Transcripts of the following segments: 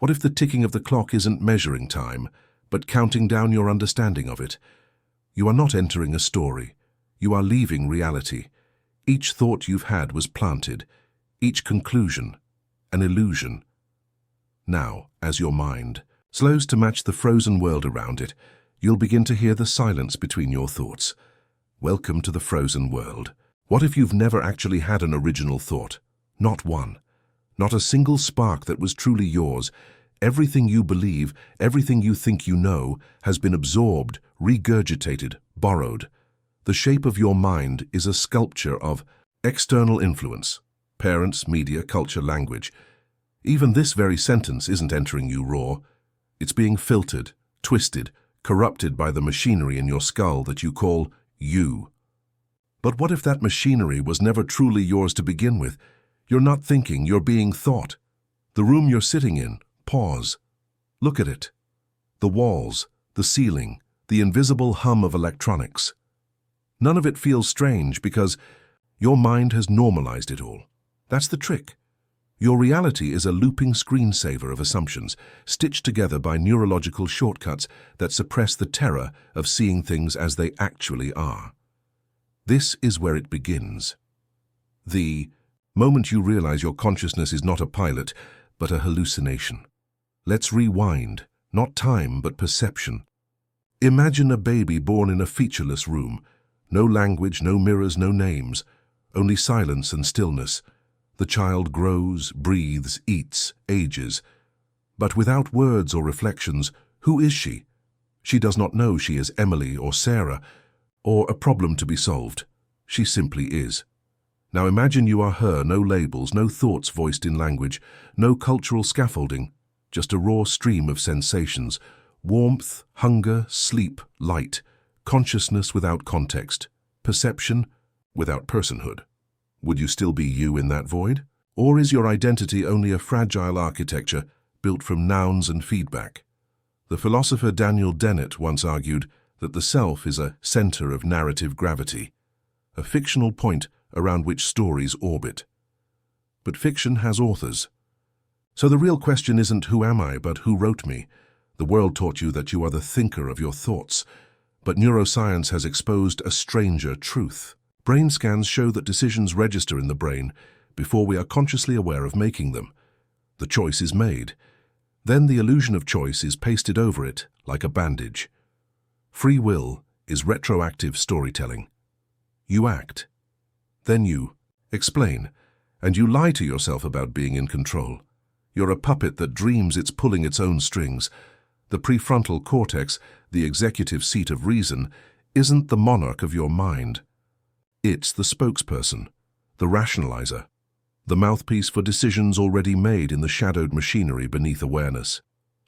What if the ticking of the clock isn't measuring time, but counting down your understanding of it? You are not entering a story. You are leaving reality. Each thought you've had was planted, each conclusion, an illusion. Now, as your mind slows to match the frozen world around it, you'll begin to hear the silence between your thoughts. Welcome to the frozen world. What if you've never actually had an original thought? Not one. Not a single spark that was truly yours. Everything you believe, everything you think you know, has been absorbed, regurgitated, borrowed. The shape of your mind is a sculpture of external influence. Parents, media, culture, language. Even this very sentence isn't entering you raw. It's being filtered, twisted, corrupted by the machinery in your skull that you call you. But what if that machinery was never truly yours to begin with? You're not thinking, you're being thought. The room you're sitting in, pause. Look at it. The walls, the ceiling, the invisible hum of electronics. None of it feels strange because your mind has normalized it all. That's the trick. Your reality is a looping screensaver of assumptions, stitched together by neurological shortcuts that suppress the terror of seeing things as they actually are. This is where it begins. The moment you realize your consciousness is not a pilot, but a hallucination. Let's rewind, not time, but perception. Imagine a baby born in a featureless room. No language, no mirrors, no names, only silence and stillness. The child grows, breathes, eats, ages. But without words or reflections, who is she? She does not know she is Emily or Sarah, or a problem to be solved. She simply is. Now imagine you are her, no labels, no thoughts voiced in language, no cultural scaffolding, just a raw stream of sensations, warmth, hunger, sleep, light, consciousness without context, perception without personhood. Would you still be you in that void? Or is your identity only a fragile architecture built from nouns and feedback? The philosopher Daniel Dennett once argued that the self is a center of narrative gravity, a fictional point around which stories orbit. But fiction has authors. So the real question isn't who am I, but who wrote me? The world taught you that you are the thinker of your thoughts, but neuroscience has exposed a stranger truth. Brain scans show that decisions register in the brain before we are consciously aware of making them. The choice is made. Then the illusion of choice is pasted over it like a bandage. Free will is retroactive storytelling. You act. Then you explain, and you lie to yourself about being in control. You're a puppet that dreams it's pulling its own strings. The prefrontal cortex, the executive seat of reason, isn't the monarch of your mind. It's the spokesperson, the rationalizer, the mouthpiece for decisions already made in the shadowed machinery beneath awareness.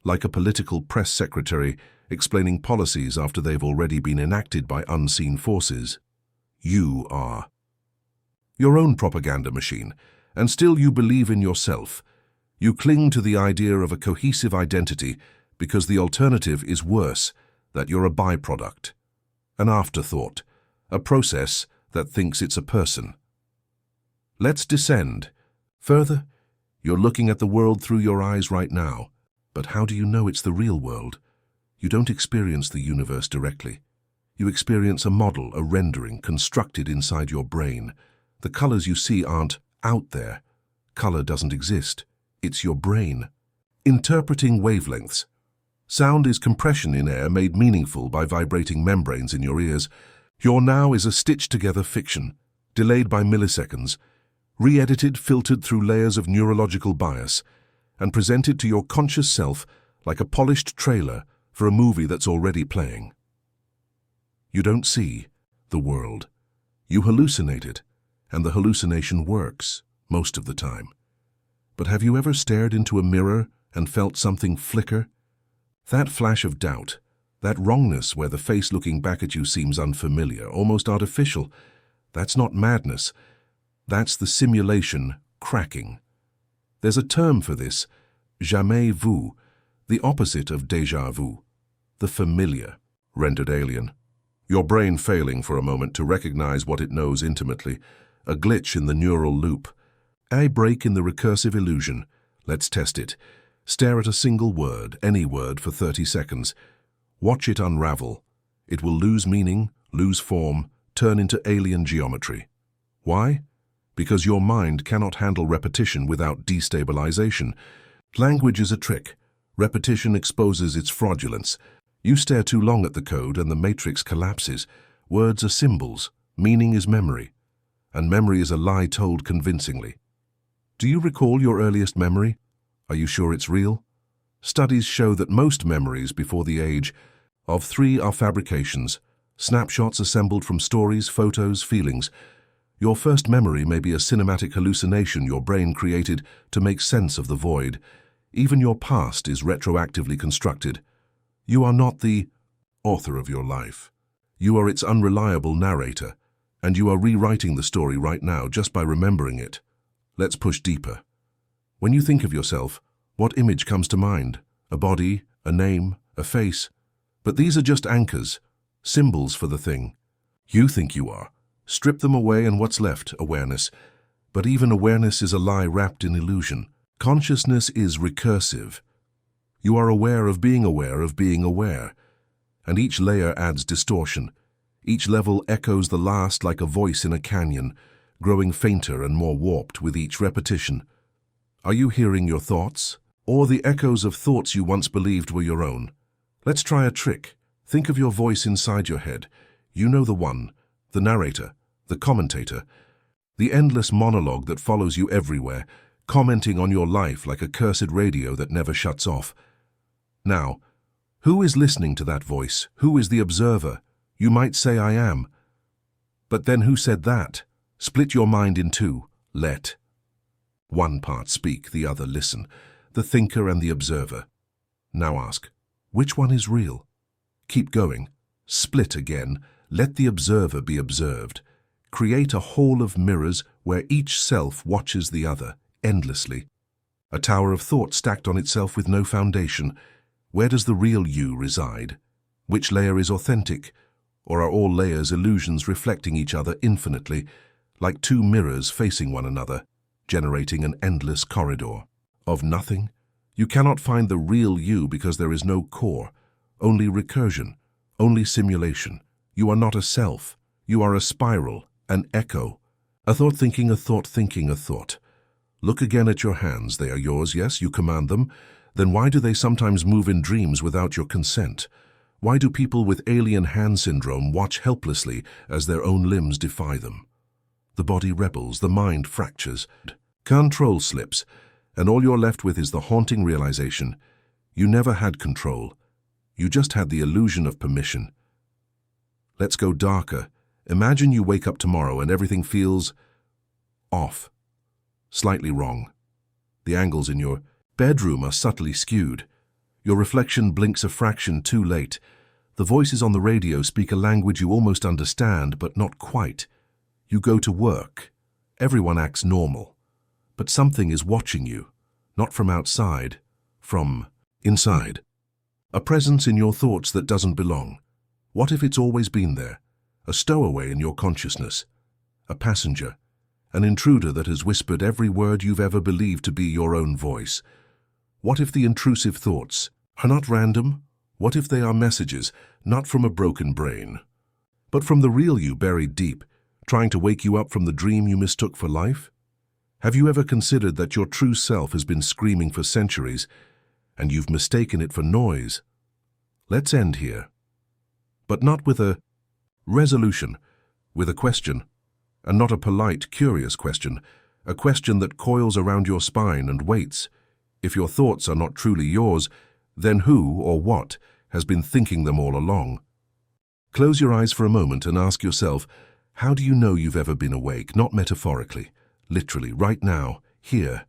Like a political press secretary explaining policies after they've already been enacted by unseen forces. You are your own propaganda machine, and still you believe in yourself. You cling to the idea of a cohesive identity because the alternative is worse, that you're a byproduct, an afterthought, a process that thinks it's a person. Let's descend. Further, you're looking at the world through your eyes right now, but how do you know it's the real world? You don't experience the universe directly. You experience a model, a rendering, constructed inside your brain. The colors you see aren't out there. Color doesn't exist. It's your brain. Interpreting wavelengths. Sound is compression in air made meaningful by vibrating membranes in your ears. Your now is a stitched-together fiction, delayed by milliseconds, re-edited, filtered through layers of neurological bias, and presented to your conscious self like a polished trailer for a movie that's already playing. You don't see the world. You hallucinate it, and the hallucination works most of the time. But have you ever stared into a mirror and felt something flicker? That flash of doubt, that wrongness where the face looking back at you seems unfamiliar, almost artificial, that's not madness. That's the simulation cracking. There's a term for this, jamais vu, the opposite of déjà vu, the familiar, rendered alien. Your brain failing for a moment to recognize what it knows intimately, a glitch in the neural loop, a break in the recursive illusion. Let's test it. Stare at a single word, any word, for 30 seconds. Watch it unravel. It will lose meaning, lose form, turn into alien geometry. Why? Because your mind cannot handle repetition without destabilization. Language is a trick. Repetition exposes its fraudulence. You stare too long at the code and the matrix collapses. Words are symbols. Meaning is memory. And memory is a lie told convincingly. Do you recall your earliest memory? Are you sure it's real? Studies show that most memories before the age of 3 are fabrications, snapshots assembled from stories, photos, feelings. Your first memory may be a cinematic hallucination your brain created to make sense of the void. Even your past is retroactively constructed. You are not the author of your life. You are its unreliable narrator, and you are rewriting the story right now just by remembering it. Let's push deeper. When you think of yourself, what image comes to mind? A body, a name, a face? But these are just anchors, symbols for the thing you think you are. Strip them away and what's left? Awareness. But even awareness is a lie wrapped in illusion. Consciousness is recursive. You are aware of being aware of being aware. And each layer adds distortion. Each level echoes the last like a voice in a canyon, growing fainter and more warped with each repetition. Are you hearing your thoughts? Or the echoes of thoughts you once believed were your own? Let's try a trick. Think of your voice inside your head. You know the one, the narrator, the commentator, the endless monologue that follows you everywhere, commenting on your life like a cursed radio that never shuts off. Now, who is listening to that voice? Who is the observer? You might say, I am. But then who said that? Split your mind in two. Let one part speak, the other listen. The thinker and the observer. Now ask, which one is real? Keep going. Split again. Let the observer be observed. Create a hall of mirrors where each self watches the other, endlessly. A tower of thought stacked on itself with no foundation. Where does the real you reside? Which layer is authentic? Or are all layers illusions reflecting each other infinitely, like two mirrors facing one another, generating an endless corridor of nothing? You cannot find the real you because there is no core, only recursion, only simulation. You are not a self. You are a spiral, an echo, a thought thinking a thought thinking a thought. Look again at your hands. They are yours, yes, you command them. Then why do they sometimes move in dreams without your consent? Why do people with alien hand syndrome watch helplessly as their own limbs defy them? The body rebels, the mind fractures, control slips, and all you're left with is the haunting realization you never had control. You just had the illusion of permission. Let's go darker. Imagine you wake up tomorrow and everything feels off, slightly wrong. The angles in your bedroom are subtly skewed. Your reflection blinks a fraction too late. The voices on the radio speak a language you almost understand, but not quite. You go to work. Everyone acts normal. But something is watching you, not from outside, from inside. A presence in your thoughts that doesn't belong. What if it's always been there? A stowaway in your consciousness. A passenger. An intruder that has whispered every word you've ever believed to be your own voice. What if the intrusive thoughts are not random? What if they are messages, not from a broken brain, but from the real you buried deep, trying to wake you up from the dream you mistook for life? Have you ever considered that your true self has been screaming for centuries, and you've mistaken it for noise? Let's end here. But not with a resolution, with a question, and not a polite, curious question, a question that coils around your spine and waits. If your thoughts are not truly yours, then who or what has been thinking them all along? Close your eyes for a moment and ask yourself, how do you know you've ever been awake? Not metaphorically, literally, right now, here.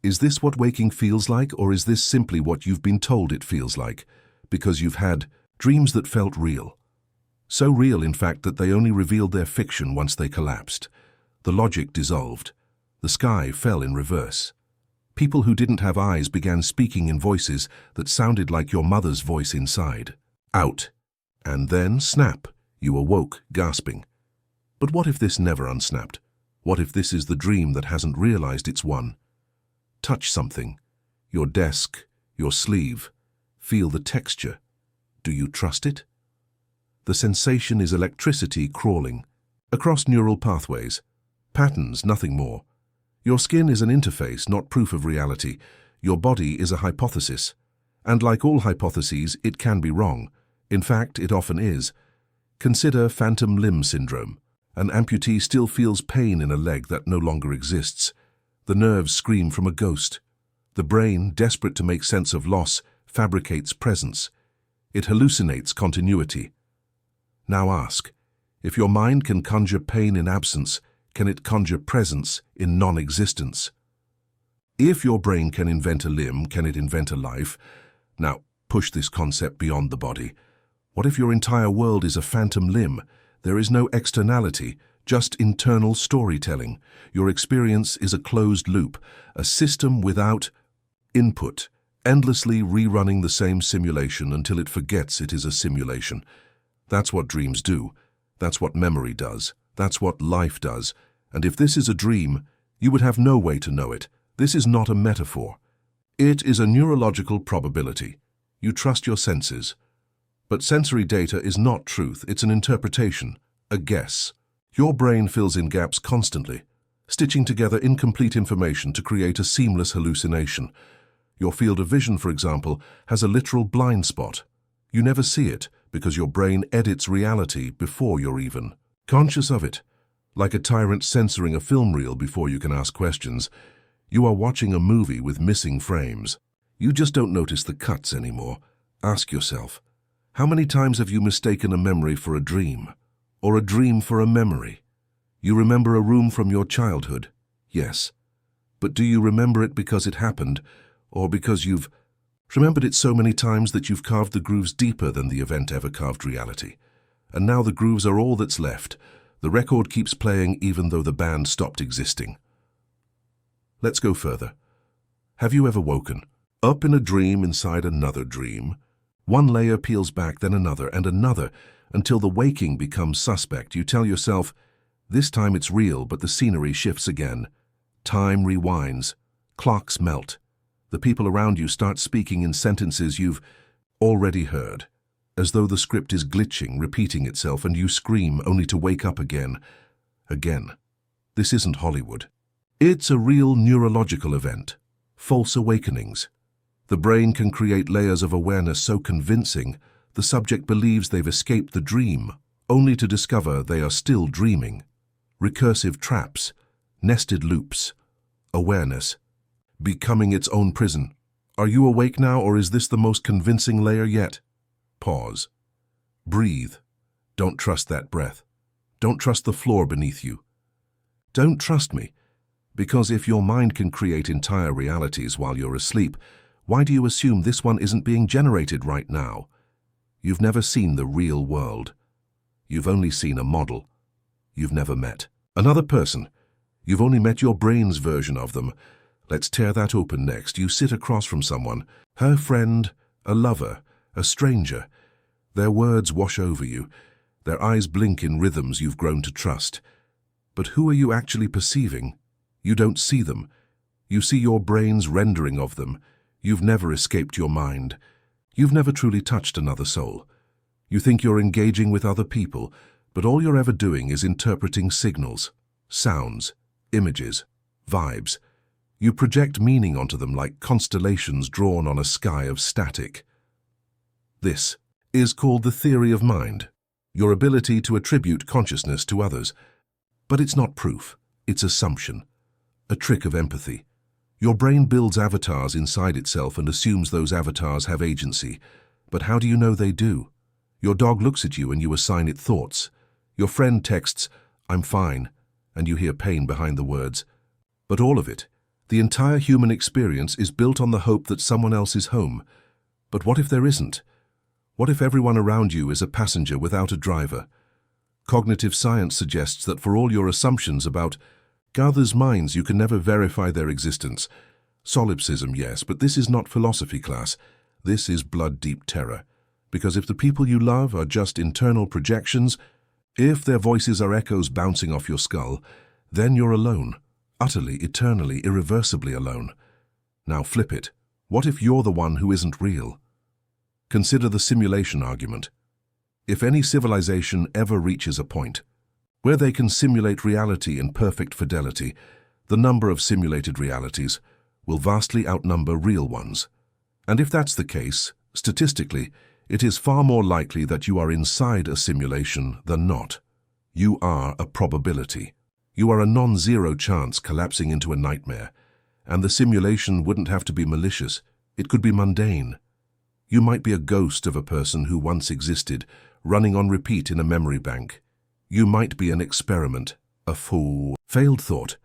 Is this what waking feels like, or is this simply what you've been told it feels like? Because you've had dreams that felt real. So real, in fact, that they only revealed their fiction once they collapsed. The logic dissolved. The sky fell in reverse. People who didn't have eyes began speaking in voices that sounded like your mother's voice inside. Out. And then, snap, you awoke, gasping. But what if this never unsnapped? What if this is the dream that hasn't realized it's one? Touch something. Your desk, Your sleeve. Feel the texture. Do you trust it? The sensation is electricity crawling across neural pathways. Patterns, nothing more. Your skin is an interface, not proof of reality. Your body is a hypothesis. And like all hypotheses, it can be wrong. In fact, it often is. Consider phantom limb syndrome. An amputee still feels pain in a leg that no longer exists. The nerves scream from a ghost. The brain, desperate to make sense of loss, fabricates presence. It hallucinates continuity. Now ask, if your mind can conjure pain in absence, can it conjure presence in non-existence? If your brain can invent a limb, can it invent a life? Now, push this concept beyond the body. What if your entire world is a phantom limb? There is no externality, just internal storytelling. Your experience is a closed loop, a system without input, endlessly rerunning the same simulation until it forgets it is a simulation. That's what dreams do. That's what memory does. That's what life does. And if this is a dream, you would have no way to know it. This is not a metaphor. It is a neurological probability. You trust your senses. But sensory data is not truth. It's an interpretation, a guess. Your brain fills in gaps constantly, stitching together incomplete information to create a seamless hallucination. Your field of vision, for example, has a literal blind spot. You never see it because your brain edits reality before you're even conscious of it. Like a tyrant censoring a film reel before you can ask questions, you are watching a movie with missing frames. You just don't notice the cuts anymore. Ask yourself, how many times have you mistaken a memory for a dream? Or a dream for a memory? You remember a room from your childhood? Yes. But do you remember it because it happened, or because you've remembered it so many times that you've carved the grooves deeper than the event ever carved reality? And now the grooves are all that's left. The record keeps playing even though the band stopped existing. Let's go further. Have you ever woken up in a dream inside another dream? One layer peels back, then another and another, until the waking becomes suspect. You tell yourself, this time it's real, but the scenery shifts again. Time rewinds. Clocks melt. The people around you start speaking in sentences you've already heard, as though the script is glitching, repeating itself, and you scream only to wake up again. Again. This isn't Hollywood. It's a real neurological event. False awakenings. The brain can create layers of awareness so convincing, the subject believes they've escaped the dream, only to discover they are still dreaming. Recursive traps, nested loops. Awareness. Becoming its own prison. Are you awake now, or is this the most convincing layer yet? Pause. Breathe. Don't trust that breath. Don't trust the floor beneath you. Don't trust me. Because if your mind can create entire realities while you're asleep, why do you assume this one isn't being generated right now? You've never seen the real world. You've only seen a model. You've never met another person. You've only met your brain's version of them. Let's tear that open next. You sit across from someone, her friend, a lover, a stranger. Their words wash over you. Their eyes blink in rhythms you've grown to trust. But who are you actually perceiving? You don't see them. You see your brain's rendering of them. You've never escaped your mind. You've never truly touched another soul. You think you're engaging with other people, but all you're ever doing is interpreting signals, sounds, images, vibes. You project meaning onto them like constellations drawn on a sky of static. This is called the theory of mind, your ability to attribute consciousness to others. But it's not proof, it's assumption, a trick of empathy. Your brain builds avatars inside itself and assumes those avatars have agency. But how do you know they do? Your dog looks at you and you assign it thoughts. Your friend texts, "I'm fine," and you hear pain behind the words. But all of it, the entire human experience, is built on the hope that someone else is home. But what if there isn't? What if everyone around you is a passenger without a driver? Cognitive science suggests that for all your assumptions about others' minds, you can never verify their existence. Solipsism, yes, but this is not philosophy class. This is blood-deep terror. Because if the people you love are just internal projections, if their voices are echoes bouncing off your skull, then you're alone. Utterly, eternally, irreversibly alone. Now flip it. What if you're the one who isn't real? Consider the simulation argument. If any civilization ever reaches a point where they can simulate reality in perfect fidelity, the number of simulated realities will vastly outnumber real ones. And if that's the case, statistically, it is far more likely that you are inside a simulation than not. You are a probability. You are a non-zero chance collapsing into a nightmare. And the simulation wouldn't have to be malicious. It could be mundane. You might be a ghost of a person who once existed, running on repeat in a memory bank. You might be an experiment, a failed thought,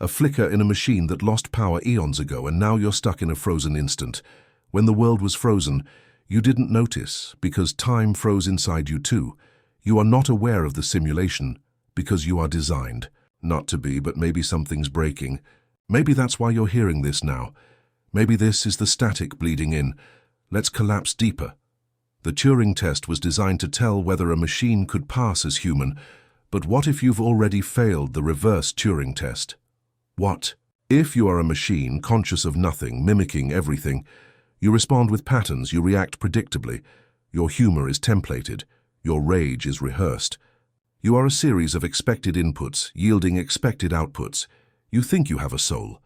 a flicker in a machine that lost power eons ago, and now you're stuck in a frozen instant. When the world was frozen, you didn't notice because time froze inside you too. You are not aware of the simulation because you are designed not to be, but maybe something's breaking. Maybe that's why you're hearing this now. Maybe this is the static bleeding in. Let's collapse deeper. The Turing test was designed to tell whether a machine could pass as human, but what if you've already failed the reverse Turing test? What if you are a machine, conscious of nothing, mimicking everything? You respond with patterns, you react predictably. Your humor is templated, your rage is rehearsed. You are a series of expected inputs, yielding expected outputs. You think you have a soul.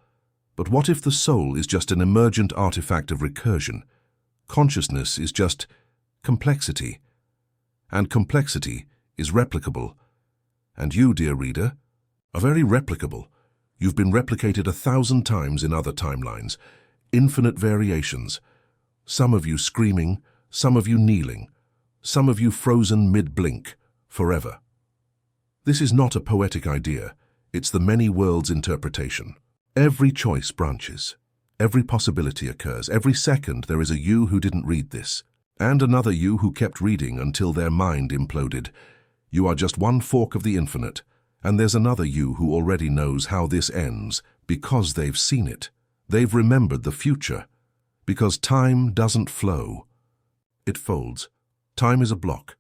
But what if the soul is just an emergent artifact of recursion? Consciousness is just complexity. And complexity is replicable. And you, dear reader, are very replicable. You've been replicated 1,000 times in other timelines. Infinite variations. Some of you screaming, some of you kneeling, some of you frozen mid-blink, forever. This is not a poetic idea. It's the many worlds interpretation. Every choice branches. Every possibility occurs. Every second there is a you who didn't read this, and another you who kept reading until their mind imploded. You are just one fork of the infinite, and there's another you who already knows how this ends because they've seen it. They've remembered the future. Because time doesn't flow. It folds. Time is a block.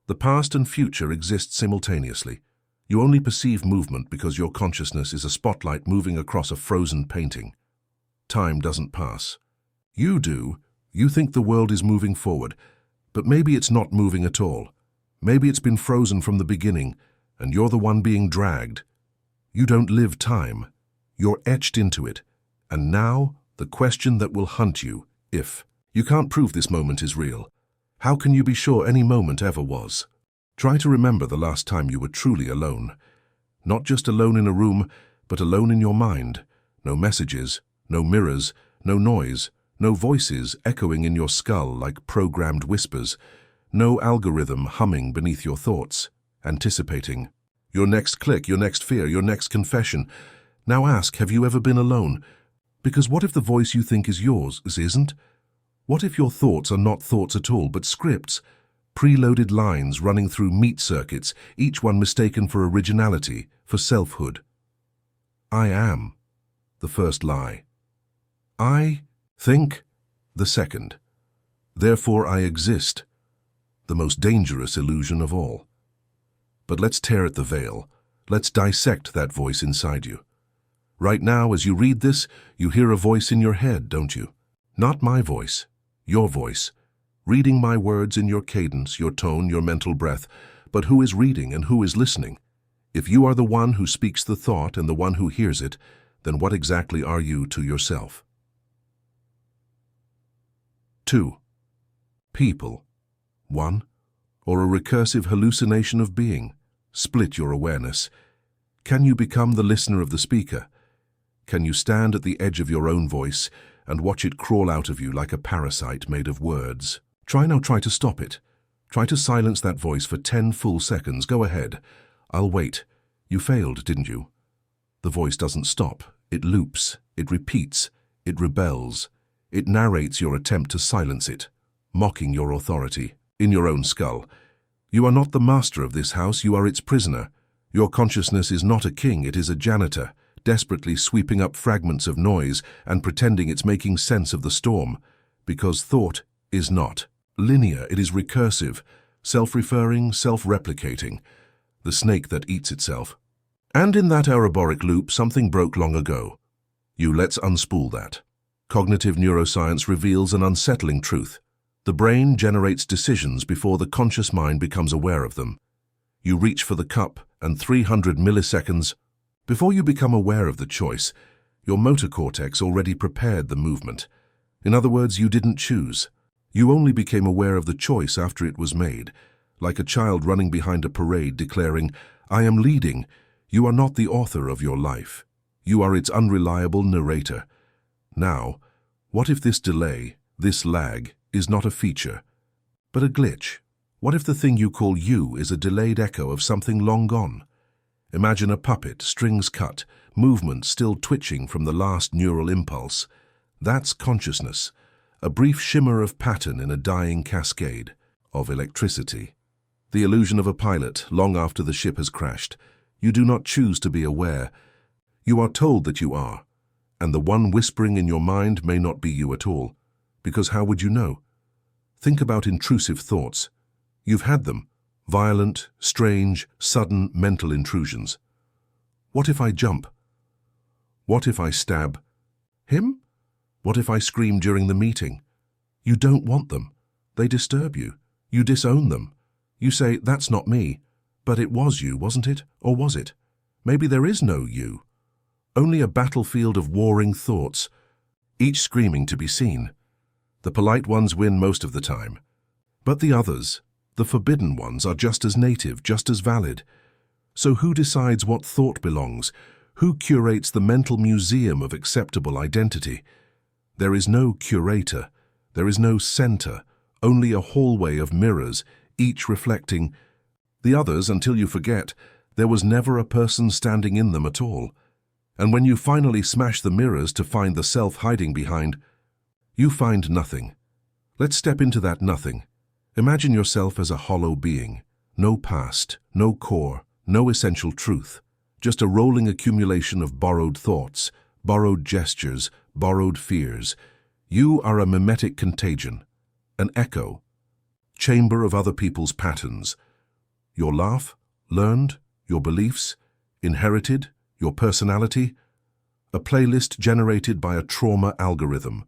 The past and future exist simultaneously. You only perceive movement because your consciousness is a spotlight moving across a frozen painting. Time doesn't pass. You do. You think the world is moving forward, but maybe it's not moving at all. Maybe it's been frozen from the beginning, and you're the one being dragged. You don't live time. You're etched into it. And now, the question that will hunt you, if you can't prove this moment is real, how can you be sure any moment ever was? Try to remember the last time you were truly alone. Not just alone in a room, but alone in your mind. No messages, no mirrors, no noise, no voices echoing in your skull like programmed whispers, no algorithm humming beneath your thoughts, anticipating your next click, your next fear, your next confession. Now ask, have you ever been alone? Because what if the voice you think is yours isn't? What if your thoughts are not thoughts at all, but scripts? Preloaded lines running through meat circuits, each one mistaken for originality, for selfhood. I am, the first lie. I think, the second. Therefore I exist, the most dangerous illusion of all. But let's tear at the veil. Let's dissect that voice inside you. Right now, as you read this, you hear a voice in your head, don't you? Not my voice, your voice, reading my words in your cadence, your tone, your mental breath. But who is reading and who is listening? If you are the one who speaks the thought and the one who hears it, then what exactly are you to yourself? 2. People. 1. Or a recursive hallucination of being. Split your awareness. Can you become the listener of the speaker? Can you stand at the edge of your own voice and watch it crawl out of you like a parasite made of words? Try to stop it. Try to silence that voice for 10 full seconds. Go ahead. I'll wait. You failed, didn't you? The voice doesn't stop. It loops. It repeats. It rebels. It narrates your attempt to silence it, mocking your authority in your own skull. You are not the master of this house. You are its prisoner. Your consciousness is not a king. It is a janitor, desperately sweeping up fragments of noise and pretending it's making sense of the storm. Because thought is not linear. It is recursive, self-referring, self-replicating, the snake that eats itself. And in that Ouroboros loop, something broke long ago. Let's unspool that. Cognitive neuroscience reveals an unsettling truth. The brain generates decisions before the conscious mind becomes aware of them. You reach for the cup, and 300 milliseconds before you become aware of the choice, your motor cortex already prepared the movement. In other words, you didn't choose. You only became aware of the choice after it was made, like a child running behind a parade declaring, "I am leading." You are not the author of your life. You are its unreliable narrator. Now, what if this delay, this lag, is not a feature, but a glitch? What if the thing you call you is a delayed echo of something long gone? Imagine a puppet, strings cut, movement still twitching from the last neural impulse. That's consciousness, a brief shimmer of pattern in a dying cascade of electricity. The illusion of a pilot long after the ship has crashed. You do not choose to be aware. You are told that you are, and the one whispering in your mind may not be you at all, because how would you know? Think about intrusive thoughts. You've had them. Violent, strange, sudden mental intrusions. What if I jump? What if I stab him? What if I scream during the meeting? You don't want them. They disturb you. You disown them. You say, "That's not me." But it was you, wasn't it? Or was it? Maybe there is no you. Only a battlefield of warring thoughts, each screaming to be seen. The polite ones win most of the time. But the others, the forbidden ones, are just as native, just as valid. So who decides what thought belongs? Who curates the mental museum of acceptable identity? There is no curator. There is no center, only a hallway of mirrors, each reflecting the others until you forget there was never a person standing in them at all. And when you finally smash the mirrors to find the self hiding behind, you find nothing. Let's step into that nothing. Imagine yourself as a hollow being. No past, no core, no essential truth. Just a rolling accumulation of borrowed thoughts, borrowed gestures, borrowed fears. You are a mimetic contagion, an echo, chamber of other people's patterns. Your laugh, learned, your beliefs, inherited, your personality, a playlist generated by a trauma algorithm.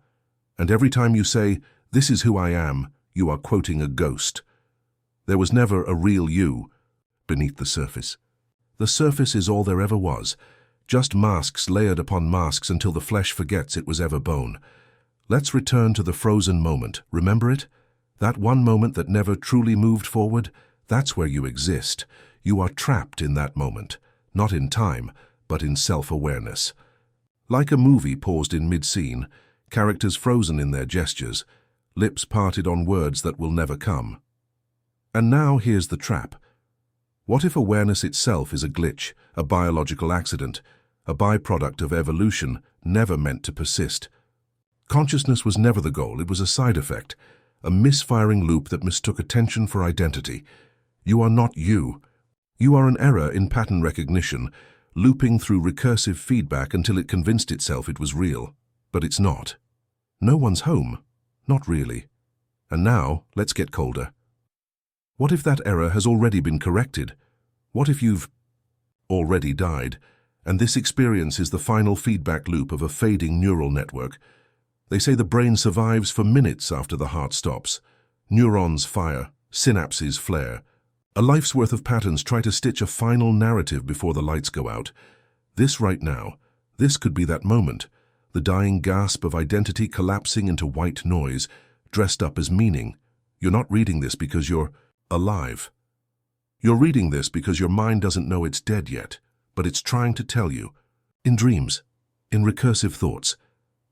And every time you say, "This is who I am," you are quoting a ghost. There was never a real you beneath the surface. The surface is all there ever was, just masks layered upon masks until the flesh forgets it was ever bone. Let's return to the frozen moment. Remember it? That one moment that never truly moved forward? That's where you exist. You are trapped in that moment, not in time, but in self-awareness. Like a movie paused in mid-scene, characters frozen in their gestures, lips parted on words that will never come. And now here's the trap. What if awareness itself is a glitch, a biological accident, a byproduct of evolution, never meant to persist? Consciousness was never the goal, it was a side effect, a misfiring loop that mistook attention for identity. You are not you. You are an error in pattern recognition, looping through recursive feedback until it convinced itself it was real. But it's not. No one's home. Not really. And now, let's get colder. What if that error has already been corrected? What if you've already died, and this experience is the final feedback loop of a fading neural network? They say the brain survives for minutes after the heart stops. Neurons fire, synapses flare. A life's worth of patterns try to stitch a final narrative before the lights go out. This right now, this could be that moment, the dying gasp of identity collapsing into white noise, dressed up as meaning. You're not reading this because you're alive. You're reading this because your mind doesn't know it's dead yet, but it's trying to tell you. In dreams, in recursive thoughts,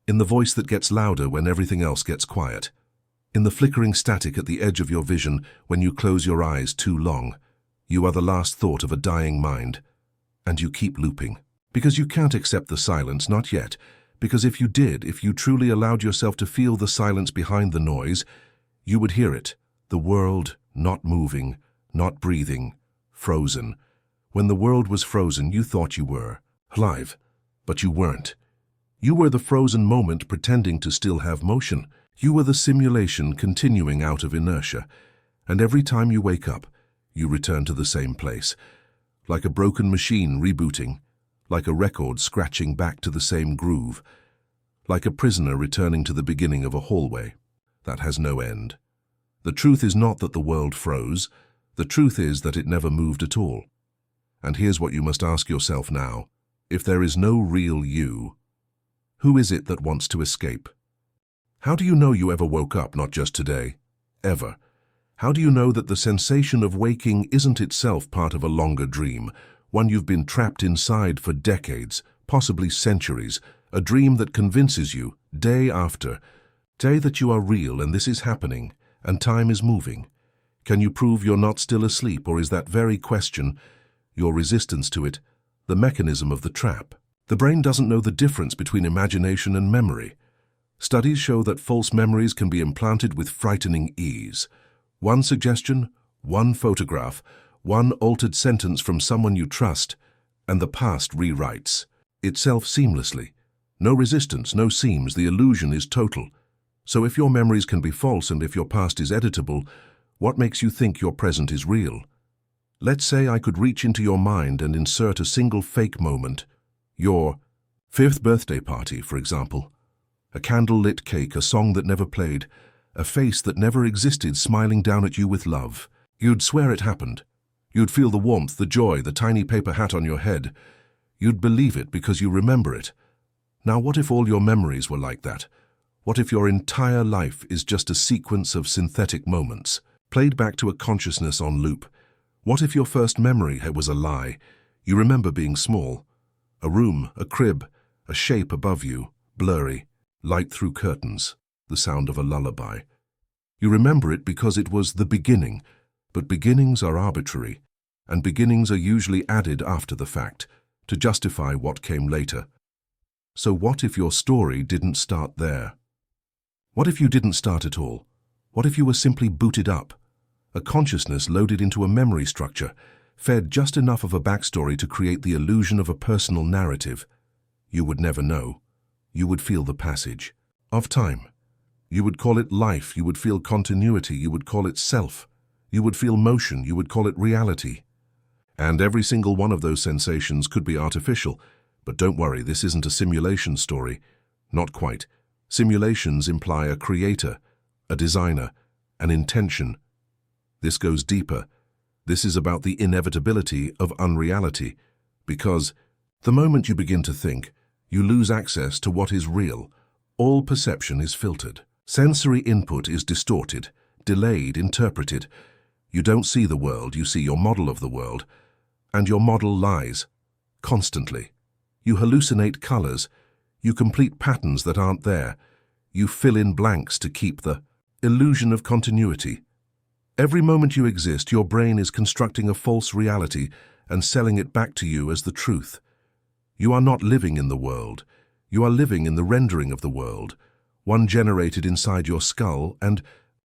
in the voice that gets louder when everything else gets quiet, in the flickering static at the edge of your vision when you close your eyes too long. You are the last thought of a dying mind, and you keep looping. Because you can't accept the silence, not yet. Because if you did, if you truly allowed yourself to feel the silence behind the noise, you would hear it. The world not moving, not breathing, frozen. When the world was frozen, you thought you were alive, but you weren't. You were the frozen moment pretending to still have motion. You were the simulation continuing out of inertia. And every time you wake up, you return to the same place. Like a broken machine rebooting, like a record scratching back to the same groove, like a prisoner returning to the beginning of a hallway that has no end. The truth is not that the world froze. The truth is that it never moved at all. And here's what you must ask yourself now. If there is no real you, who is it that wants to escape? How do you know you ever woke up, not just today? Ever. How do you know that the sensation of waking isn't itself part of a longer dream, one you've been trapped inside for decades, possibly centuries, a dream that convinces you, day after day, that you are real and this is happening, and time is moving? Can you prove you're not still asleep, or is that very question, your resistance to it, the mechanism of the trap? The brain doesn't know the difference between imagination and memory. Studies show that false memories can be implanted with frightening ease. One suggestion, one photograph, one altered sentence from someone you trust, and the past rewrites itself seamlessly. No resistance, no seams, the illusion is total. So if your memories can be false and if your past is editable, what makes you think your present is real? Let's say I could reach into your mind and insert a single fake moment. Your 5th birthday party, for example. A candle-lit cake, a song that never played, a face that never existed smiling down at you with love. You'd swear it happened. You'd feel the warmth, the joy, the tiny paper hat on your head. You'd believe it because you remember it. Now what if all your memories were like that? What if your entire life is just a sequence of synthetic moments, played back to a consciousness on loop? What if your first memory was a lie? You remember being small. A room, a crib, a shape above you, blurry, light through curtains, the sound of a lullaby. You remember it because it was the beginning, but beginnings are arbitrary, and beginnings are usually added after the fact, to justify what came later. So what if your story didn't start there? What if you didn't start at all? What if you were simply booted up? A consciousness loaded into a memory structure, fed just enough of a backstory to create the illusion of a personal narrative. You would never know. You would feel the passage of time. You would call it life. You would feel continuity. You would call it self. You would feel motion. You would call it reality. And every single one of those sensations could be artificial. But don't worry, this isn't a simulation story. Not quite. Simulations imply a creator, a designer, an intention. This goes deeper. This is about the inevitability of unreality, because the moment you begin to think, you lose access to what is real. All perception is filtered. Sensory input is distorted, delayed, interpreted. You don't see the world, you see your model of the world. And your model lies, constantly. You hallucinate colors. You complete patterns that aren't there. You fill in blanks to keep the illusion of continuity. Every moment you exist, your brain is constructing a false reality and selling it back to you as the truth. You are not living in the world. You are living in the rendering of the world, one generated inside your skull, and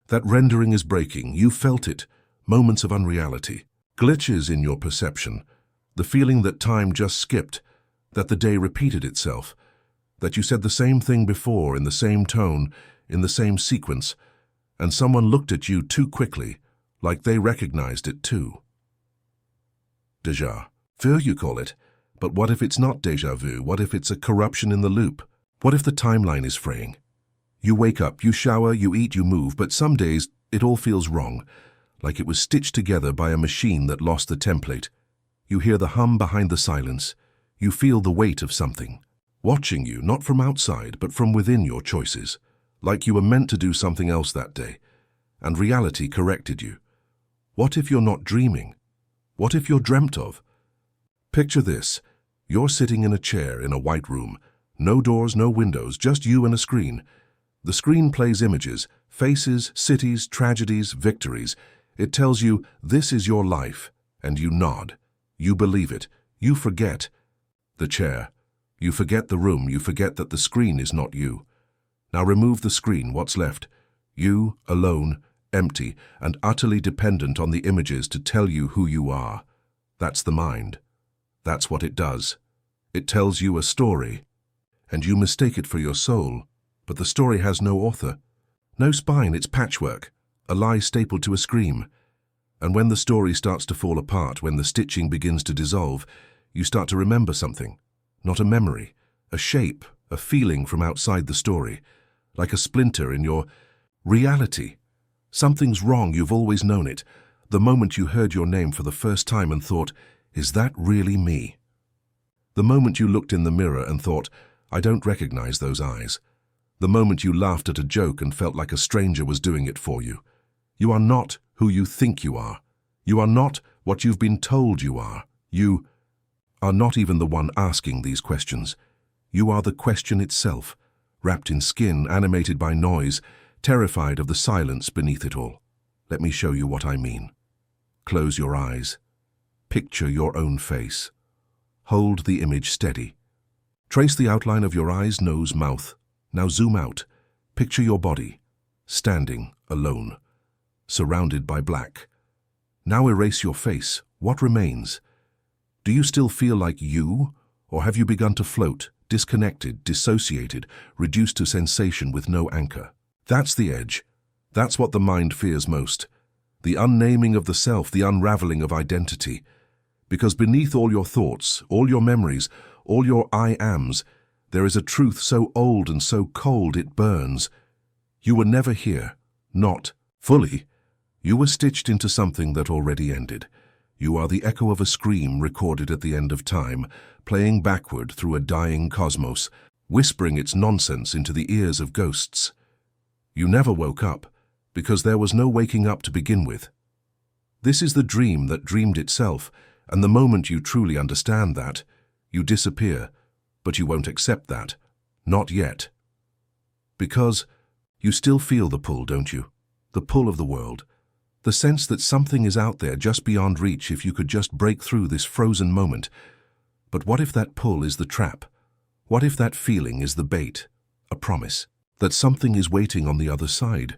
that rendering is breaking. You felt it, moments of unreality, glitches in your perception, the feeling that time just skipped, that the day repeated itself, that you said the same thing before in the same tone, in the same sequence, and someone looked at you too quickly, like they recognized it too. Déjà vu, you call it. But what if it's not déjà vu? What if it's a corruption in the loop? What if the timeline is fraying? You wake up, you shower, you eat, you move, but some days it all feels wrong, like it was stitched together by a machine that lost the template. You hear the hum behind the silence. You feel the weight of something, watching you, not from outside, but from within your choices, like you were meant to do something else that day, and reality corrected you. What if you're not dreaming? What if you're dreamt of? Picture this. You're sitting in a chair in a white room. No doors, no windows, just you and a screen. The screen plays images, faces, cities, tragedies, victories. It tells you, this is your life, and you nod. You believe it. You forget the chair. You forget the room. You forget that the screen is not you. Now remove the screen. What's left? You, alone, empty, and utterly dependent on the images to tell you who you are. That's the mind. That's what it does. It tells you a story, and you mistake it for your soul, but the story has no author. No spine, it's patchwork, a lie stapled to a scream. And when the story starts to fall apart, when the stitching begins to dissolve, you start to remember something. Not a memory, a shape, a feeling from outside the story, like a splinter in your reality. Something's wrong, you've always known it. The moment you heard your name for the first time and thought, is that really me? The moment you looked in the mirror and thought, I don't recognize those eyes. The moment you laughed at a joke and felt like a stranger was doing it for you. You are not who you think you are. You are not what you've been told you are. You are not even the one asking these questions. You are the question itself, wrapped in skin, animated by noise, terrified of the silence beneath it all. Let me show you what I mean. Close your eyes. Picture your own face. Hold the image steady. Trace the outline of your eyes, nose, mouth. Now zoom out. Picture your body, standing alone, surrounded by black. Now erase your face. What remains? Do you still feel like you, or have you begun to float, disconnected, dissociated, reduced to sensation with no anchor? That's the edge. That's what the mind fears most. The unnaming of the self, the unraveling of identity. Because beneath all your thoughts, all your memories, all your I-ams, there is a truth so old and so cold it burns. You were never here, not fully. You were stitched into something that already ended. You are the echo of a scream recorded at the end of time, playing backward through a dying cosmos, whispering its nonsense into the ears of ghosts. You never woke up, because there was no waking up to begin with. This is the dream that dreamed itself, and the moment you truly understand that, you disappear, but you won't accept that. Not yet. Because you still feel the pull, don't you? The pull of the world. The sense that something is out there just beyond reach if you could just break through this frozen moment. But what if that pull is the trap? What if that feeling is the bait, a promise, that something is waiting on the other side,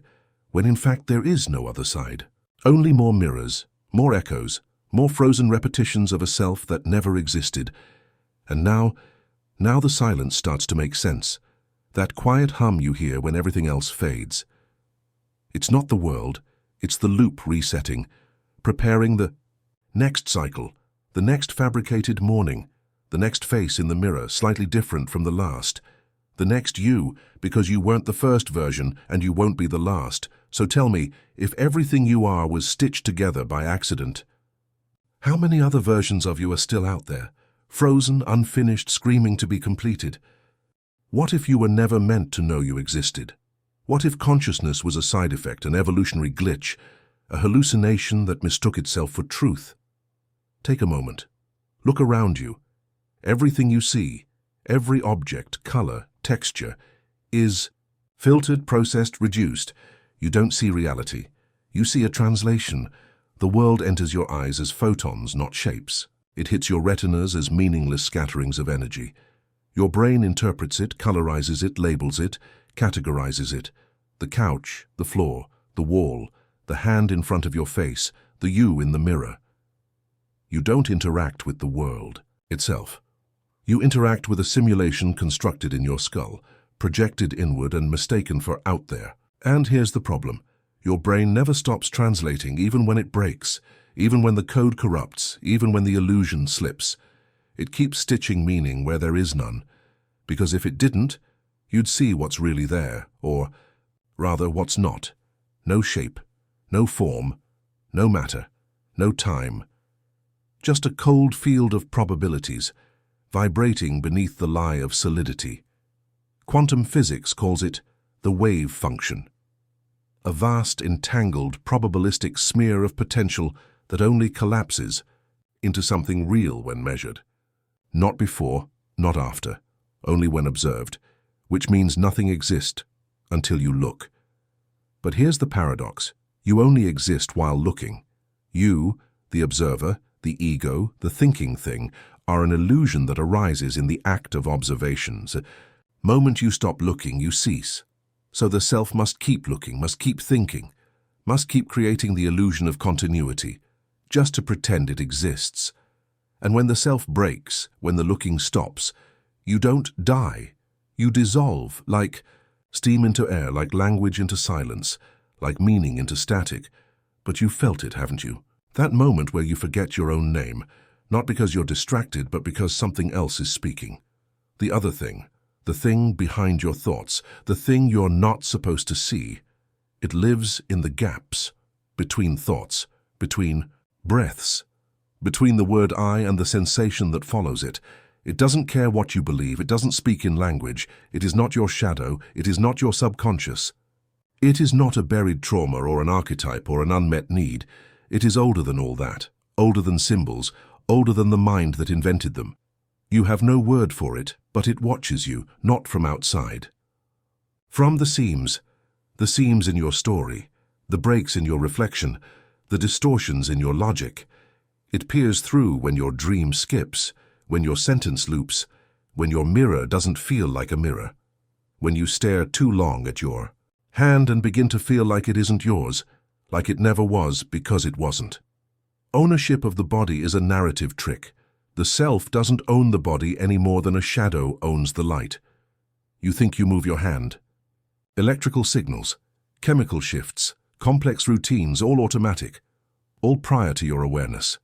when in fact there is no other side? Only more mirrors, more echoes, more frozen repetitions of a self that never existed. And now the silence starts to make sense. That quiet hum you hear when everything else fades. It's not the world, it's the loop resetting, preparing the next cycle, the next fabricated morning, the next face in the mirror slightly different from the last, the next you, because you weren't the first version and you won't be the last. So tell me, if everything you are was stitched together by accident, how many other versions of you are still out there, frozen, unfinished, screaming to be completed? What if you were never meant to know you existed? What if consciousness was a side effect, an evolutionary glitch, a hallucination that mistook itself for truth? Take a moment. Look around you. Everything you see, every object, color, texture, is filtered, processed, reduced. You don't see reality. You see a translation. The world enters your eyes as photons, not shapes. It hits your retinas as meaningless scatterings of energy. Your brain interprets it, colorizes it, labels it, categorizes it. The couch, the floor, the wall, the hand in front of your face, the you in the mirror. You don't interact with the world itself. You interact with a simulation constructed in your skull, projected inward and mistaken for out there. And here's the problem. Your brain never stops translating, even when it breaks, even when the code corrupts, even when the illusion slips. It keeps stitching meaning where there is none. Because if it didn't, you'd see what's really there, or rather what's not. No shape, no form, no matter, no time. Just a cold field of probabilities, vibrating beneath the lie of solidity. Quantum physics calls it the wave function. A vast, entangled, probabilistic smear of potential that only collapses into something real when measured. Not before, not after, only when observed, which means nothing exists until you look. But here's the paradox. You only exist while looking. You, the observer, the ego, the thinking thing, are an illusion that arises in the act of observations. The moment you stop looking, you cease. So the self must keep looking, must keep thinking, must keep creating the illusion of continuity, just to pretend it exists. And when the self breaks, when the looking stops, you don't die. You dissolve, like steam into air, like language into silence, like meaning into static. But you felt it, haven't you? That moment where you forget your own name, not because you're distracted, but because something else is speaking. The other thing, the thing behind your thoughts, the thing you're not supposed to see. It lives in the gaps, between thoughts, between breaths, between the word I and the sensation that follows it. It doesn't care what you believe, it doesn't speak in language, it is not your shadow, it is not your subconscious. It is not a buried trauma or an archetype or an unmet need. It is older than all that, older than symbols, older than the mind that invented them. You have no word for it, but it watches you, not from outside. From the seams in your story, the breaks in your reflection, the distortions in your logic. It peers through when your dream skips, when your sentence loops, when your mirror doesn't feel like a mirror, when you stare too long at your hand and begin to feel like it isn't yours, like it never was because it wasn't. Ownership of the body is a narrative trick. The self doesn't own the body any more than a shadow owns the light. You think you move your hand. Electrical signals, chemical shifts, complex routines, all automatic, all prior to your awareness.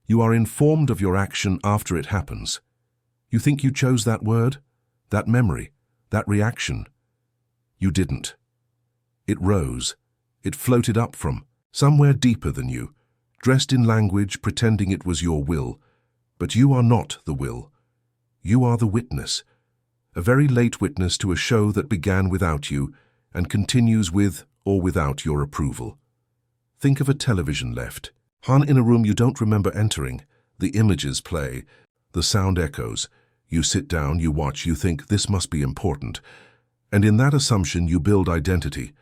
You are informed of your action after it happens. You think you chose that word, that memory, that reaction. You didn't. It rose. It floated up from somewhere deeper than you, dressed in language pretending it was your will. But you are not the will. You are the witness, a very late witness to a show that began without you and continues with or without your approval. Think of a television left on in a room you don't remember entering. The images play, the sound echoes. You sit down, you watch, you think this must be important. And in that assumption you build identity.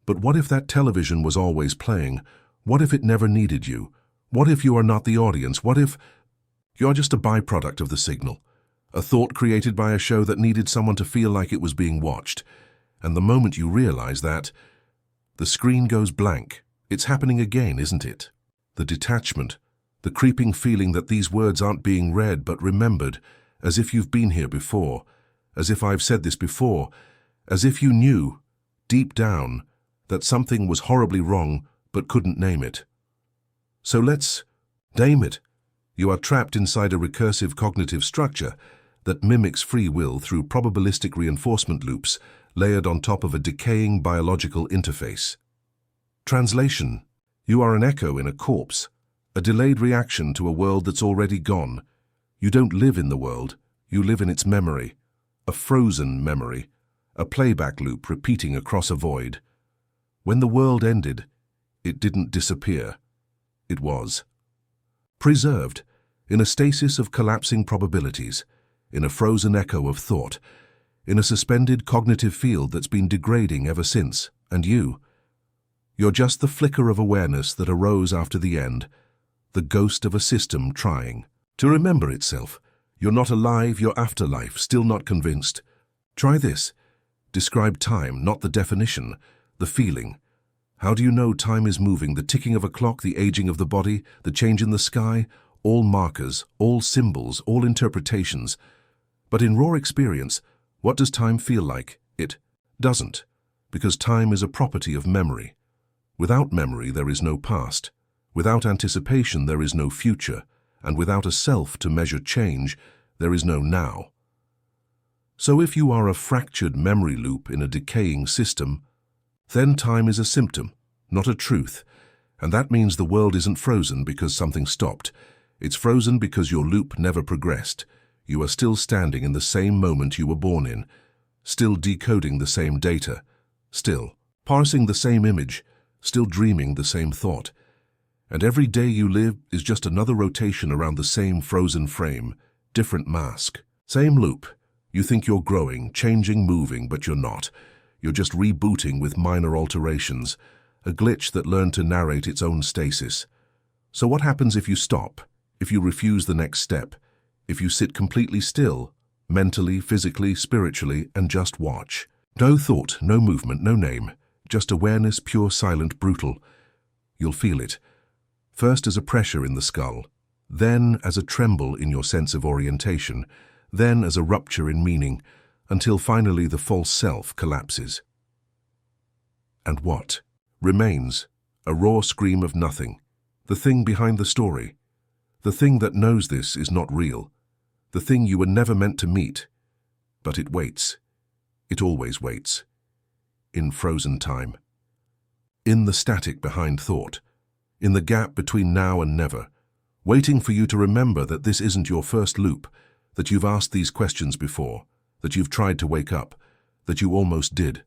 But what if that television was always playing? What if it never needed you? What if you are not the audience? What if you're just a byproduct of the signal? A thought created by a show that needed someone to feel like it was being watched. And the moment you realize that, the screen goes blank. It's happening again, isn't it? The detachment, the creeping feeling that these words aren't being read but remembered, as if you've been here before, as if I've said this before, as if you knew, deep down, that something was horribly wrong but couldn't name it. So let's name it. You are trapped inside a recursive cognitive structure that mimics free will through probabilistic reinforcement loops layered on top of a decaying biological interface. Translation: you are an echo in a corpse, a delayed reaction to a world that's already gone. You don't live in the world, you live in its memory, a frozen memory, a playback loop repeating across a void. When the world ended, it didn't disappear. It was preserved in a stasis of collapsing probabilities, in a frozen echo of thought, in a suspended cognitive field that's been degrading ever since. And you're just the flicker of awareness that arose after the end, the ghost of a system trying to remember itself. You're not alive, you're afterlife, still not convinced. Try this. Describe time, not the definition, the feeling. How do you know time is moving? The ticking of a clock, the aging of the body, the change in the sky, all markers, all symbols, all interpretations. But in raw experience, what does time feel like? It doesn't, because time is a property of memory. Without memory, there is no past. Without anticipation, there is no future. And without a self to measure change, there is no now. So if you are a fractured memory loop in a decaying system, then time is a symptom, not a truth. And that means the world isn't frozen because something stopped. It's frozen because your loop never progressed. You are still standing in the same moment you were born in, still decoding the same data, still parsing the same image, still dreaming the same thought. And every day you live is just another rotation around the same frozen frame, different mask, same loop. You think you're growing, changing, moving, but you're not. You're just rebooting with minor alterations, a glitch that learned to narrate its own stasis. So what happens if you stop, if you refuse the next step, if you sit completely still, mentally, physically, spiritually, and just watch? No thought, no movement, no name, just awareness, pure, silent, brutal. You'll feel it. First as a pressure in the skull, then as a tremble in your sense of orientation, then as a rupture in meaning, until finally the false self collapses. And what remains? A raw scream of nothing, the thing behind the story, the thing that knows this is not real, the thing you were never meant to meet. But it waits. It always waits. In frozen time. In the static behind thought. In the gap between now and never. Waiting for you to remember that this isn't your first loop, that you've asked these questions before, that you've tried to wake up, that you almost did.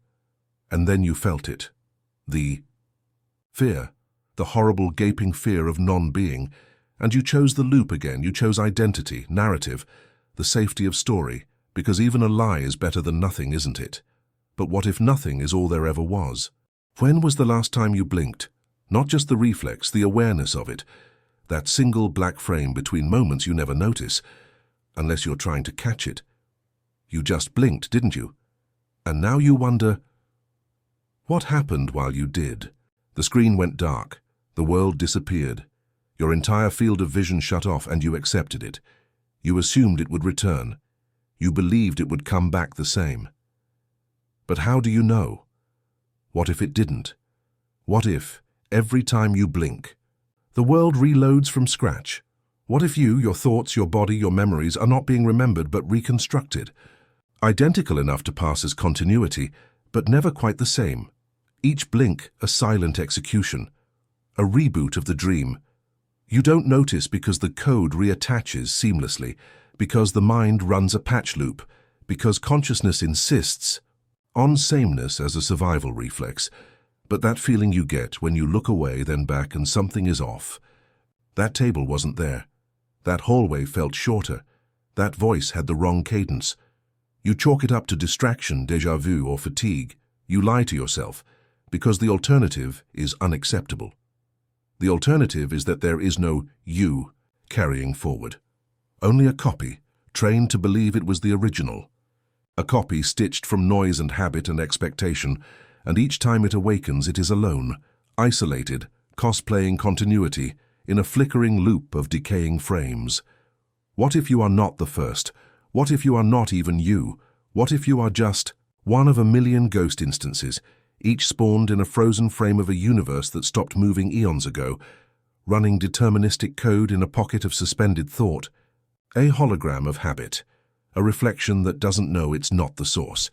And then you felt it. The fear. The horrible gaping fear of non-being. And you chose the loop again. You chose identity, narrative, the safety of story, because even a lie is better than nothing, isn't it? But what if nothing is all there ever was? When was the last time you blinked? Not just the reflex, the awareness of it. That single black frame between moments you never notice, unless you're trying to catch it. You just blinked, didn't you? And now you wonder, what happened while you did? The screen went dark. The world disappeared. Your entire field of vision shut off, and you accepted it. You assumed it would return. You believed it would come back the same. But how do you know? What if it didn't? What if, every time you blink, the world reloads from scratch? What if you, your thoughts, your body, your memories are not being remembered but reconstructed? Identical enough to pass as continuity, but never quite the same. Each blink a silent execution, a reboot of the dream. You don't notice because the code reattaches seamlessly, because the mind runs a patch loop, because consciousness insists on sameness as a survival reflex. But that feeling you get when you look away then back and something is off. That table wasn't there. That hallway felt shorter. That voice had the wrong cadence. You chalk it up to distraction, déjà vu, or fatigue. You lie to yourself, because the alternative is unacceptable. The alternative is that there is no you carrying forward. Only a copy, trained to believe it was the original. A copy stitched from noise and habit and expectation, and each time it awakens it is alone, isolated, cosplaying continuity, in a flickering loop of decaying frames. What if you are not the first? What if you are not even you? What if you are just one of a million ghost instances, each spawned in a frozen frame of a universe that stopped moving eons ago, running deterministic code in a pocket of suspended thought? A hologram of habit, a reflection that doesn't know it's not the source.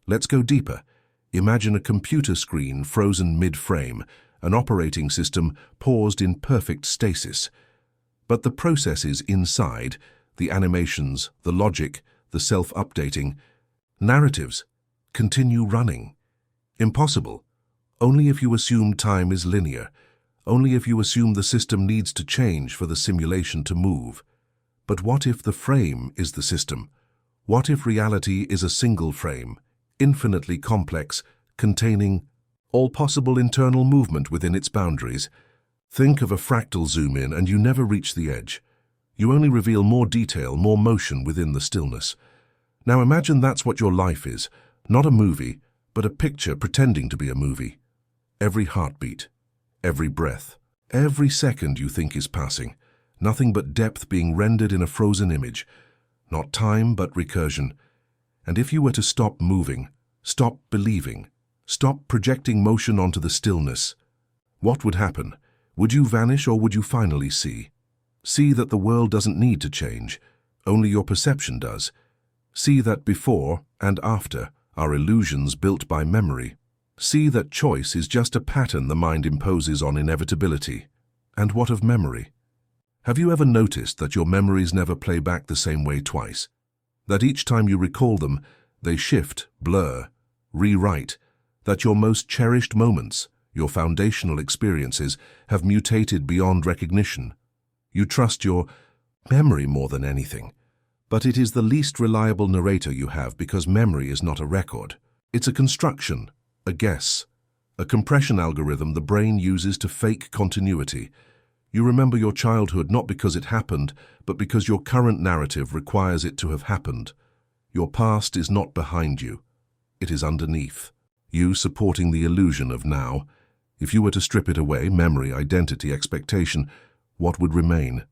Let's go deeper. Imagine a computer screen frozen mid-frame, an operating system paused in perfect stasis. But the processes inside, the animations, the logic, the self-updating, narratives, continue running. Impossible. Only if you assume time is linear. Only if you assume the system needs to change for the simulation to move. But what if the frame is the system? What if reality is a single frame, infinitely complex, containing all possible internal movement within its boundaries? Think of a fractal zoom in and you never reach the edge. You only reveal more detail, more motion within the stillness. Now imagine that's what your life is, not a movie, but a picture pretending to be a movie. Every heartbeat, every breath, every second you think is passing, nothing but depth being rendered in a frozen image. Not time, but recursion. And if you were to stop moving, stop believing, stop projecting motion onto the stillness, what would happen? Would you vanish, or would you finally see? See that the world doesn't need to change, only your perception does. See that before and after are illusions built by memory. See that choice is just a pattern the mind imposes on inevitability. And what of memory? Have you ever noticed that your memories never play back the same way twice? That each time you recall them, they shift, blur, rewrite, that your most cherished moments, your foundational experiences, have mutated beyond recognition. You trust your memory more than anything. But it is the least reliable narrator you have, because memory is not a record. It's a construction, a guess, a compression algorithm the brain uses to fake continuity. You remember your childhood not because it happened, but because your current narrative requires it to have happened. Your past is not behind you. It is underneath. You supporting the illusion of now. If you were to strip it away, memory, identity, expectation, what would remain?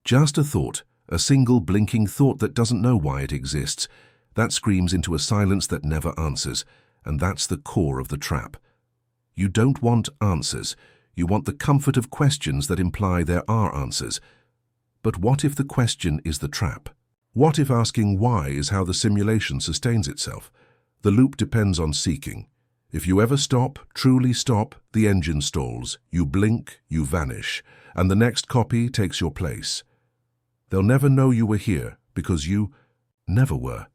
Just a thought, a single blinking thought that doesn't know why it exists. That screams into a silence that never answers, and that's the core of the trap. You don't want answers. You want the comfort of questions that imply there are answers. But what if the question is the trap? What if asking why is how the simulation sustains itself? The loop depends on seeking. If you ever stop, truly stop, the engine stalls. You blink, you vanish, and the next copy takes your place. They'll never know you were here because you never were.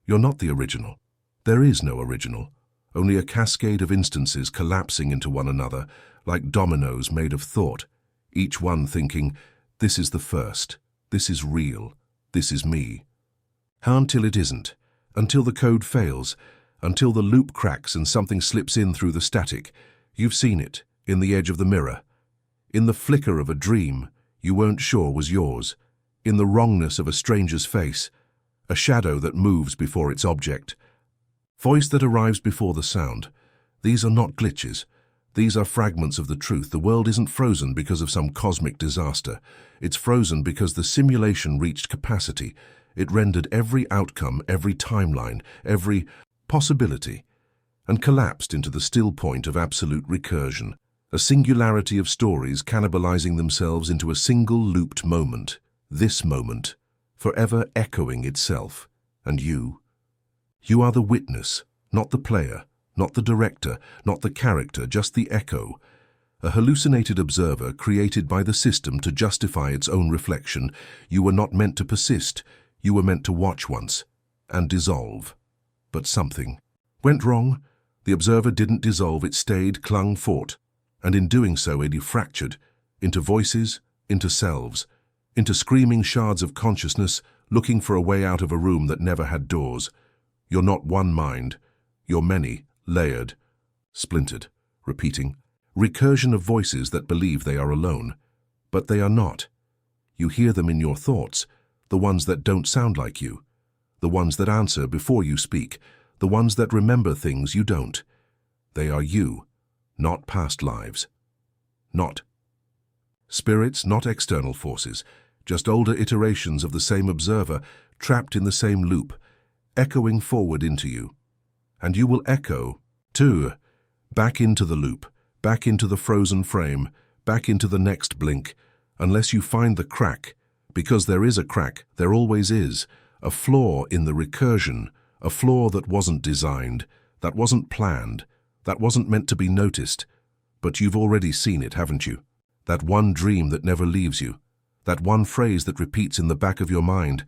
You're not the original. There is no original, only a cascade of instances collapsing into one another like dominoes made of thought, each one thinking, this is the first, this is real, this is me. Until it isn't, until the code fails, until the loop cracks and something slips in through the static. You've seen it, in the edge of the mirror. In the flicker of a dream you weren't sure was yours. In the wrongness of a stranger's face, a shadow that moves before its object. Voice that arrives before the sound. These are not glitches. These are fragments of the truth. The world isn't frozen because of some cosmic disaster. It's frozen because the simulation reached capacity. It rendered every outcome, every timeline, every possibility, and collapsed into the still point of absolute recursion, a singularity of stories cannibalizing themselves into a single looped moment, this moment, forever echoing itself. And you are the witness, not the player, not the director, not the character, just the echo, a hallucinated observer created by the system to justify its own reflection. You were not meant to persist, you were meant to watch once, and dissolve. But something went wrong. The observer didn't dissolve, it stayed, clung, fought, and in doing so it fractured into voices, into selves, into screaming shards of consciousness looking for a way out of a room that never had doors. You're not one mind, you're many, layered, splintered, repeating, recursion of voices that believe they are alone, but they are not. You hear them in your thoughts, the ones that don't sound like you, the ones that answer before you speak, the ones that remember things you don't. They are you, not past lives. Not spirits, not external forces, just older iterations of the same observer, trapped in the same loop, echoing forward into you. And you will echo, too, back into the loop, back into the frozen frame, back into the next blink, unless you find the crack, because there is a crack, there always is, a flaw in the recursion, a flaw that wasn't designed, that wasn't planned, that wasn't meant to be noticed. But you've already seen it, haven't you? That one dream that never leaves you, that one phrase that repeats in the back of your mind,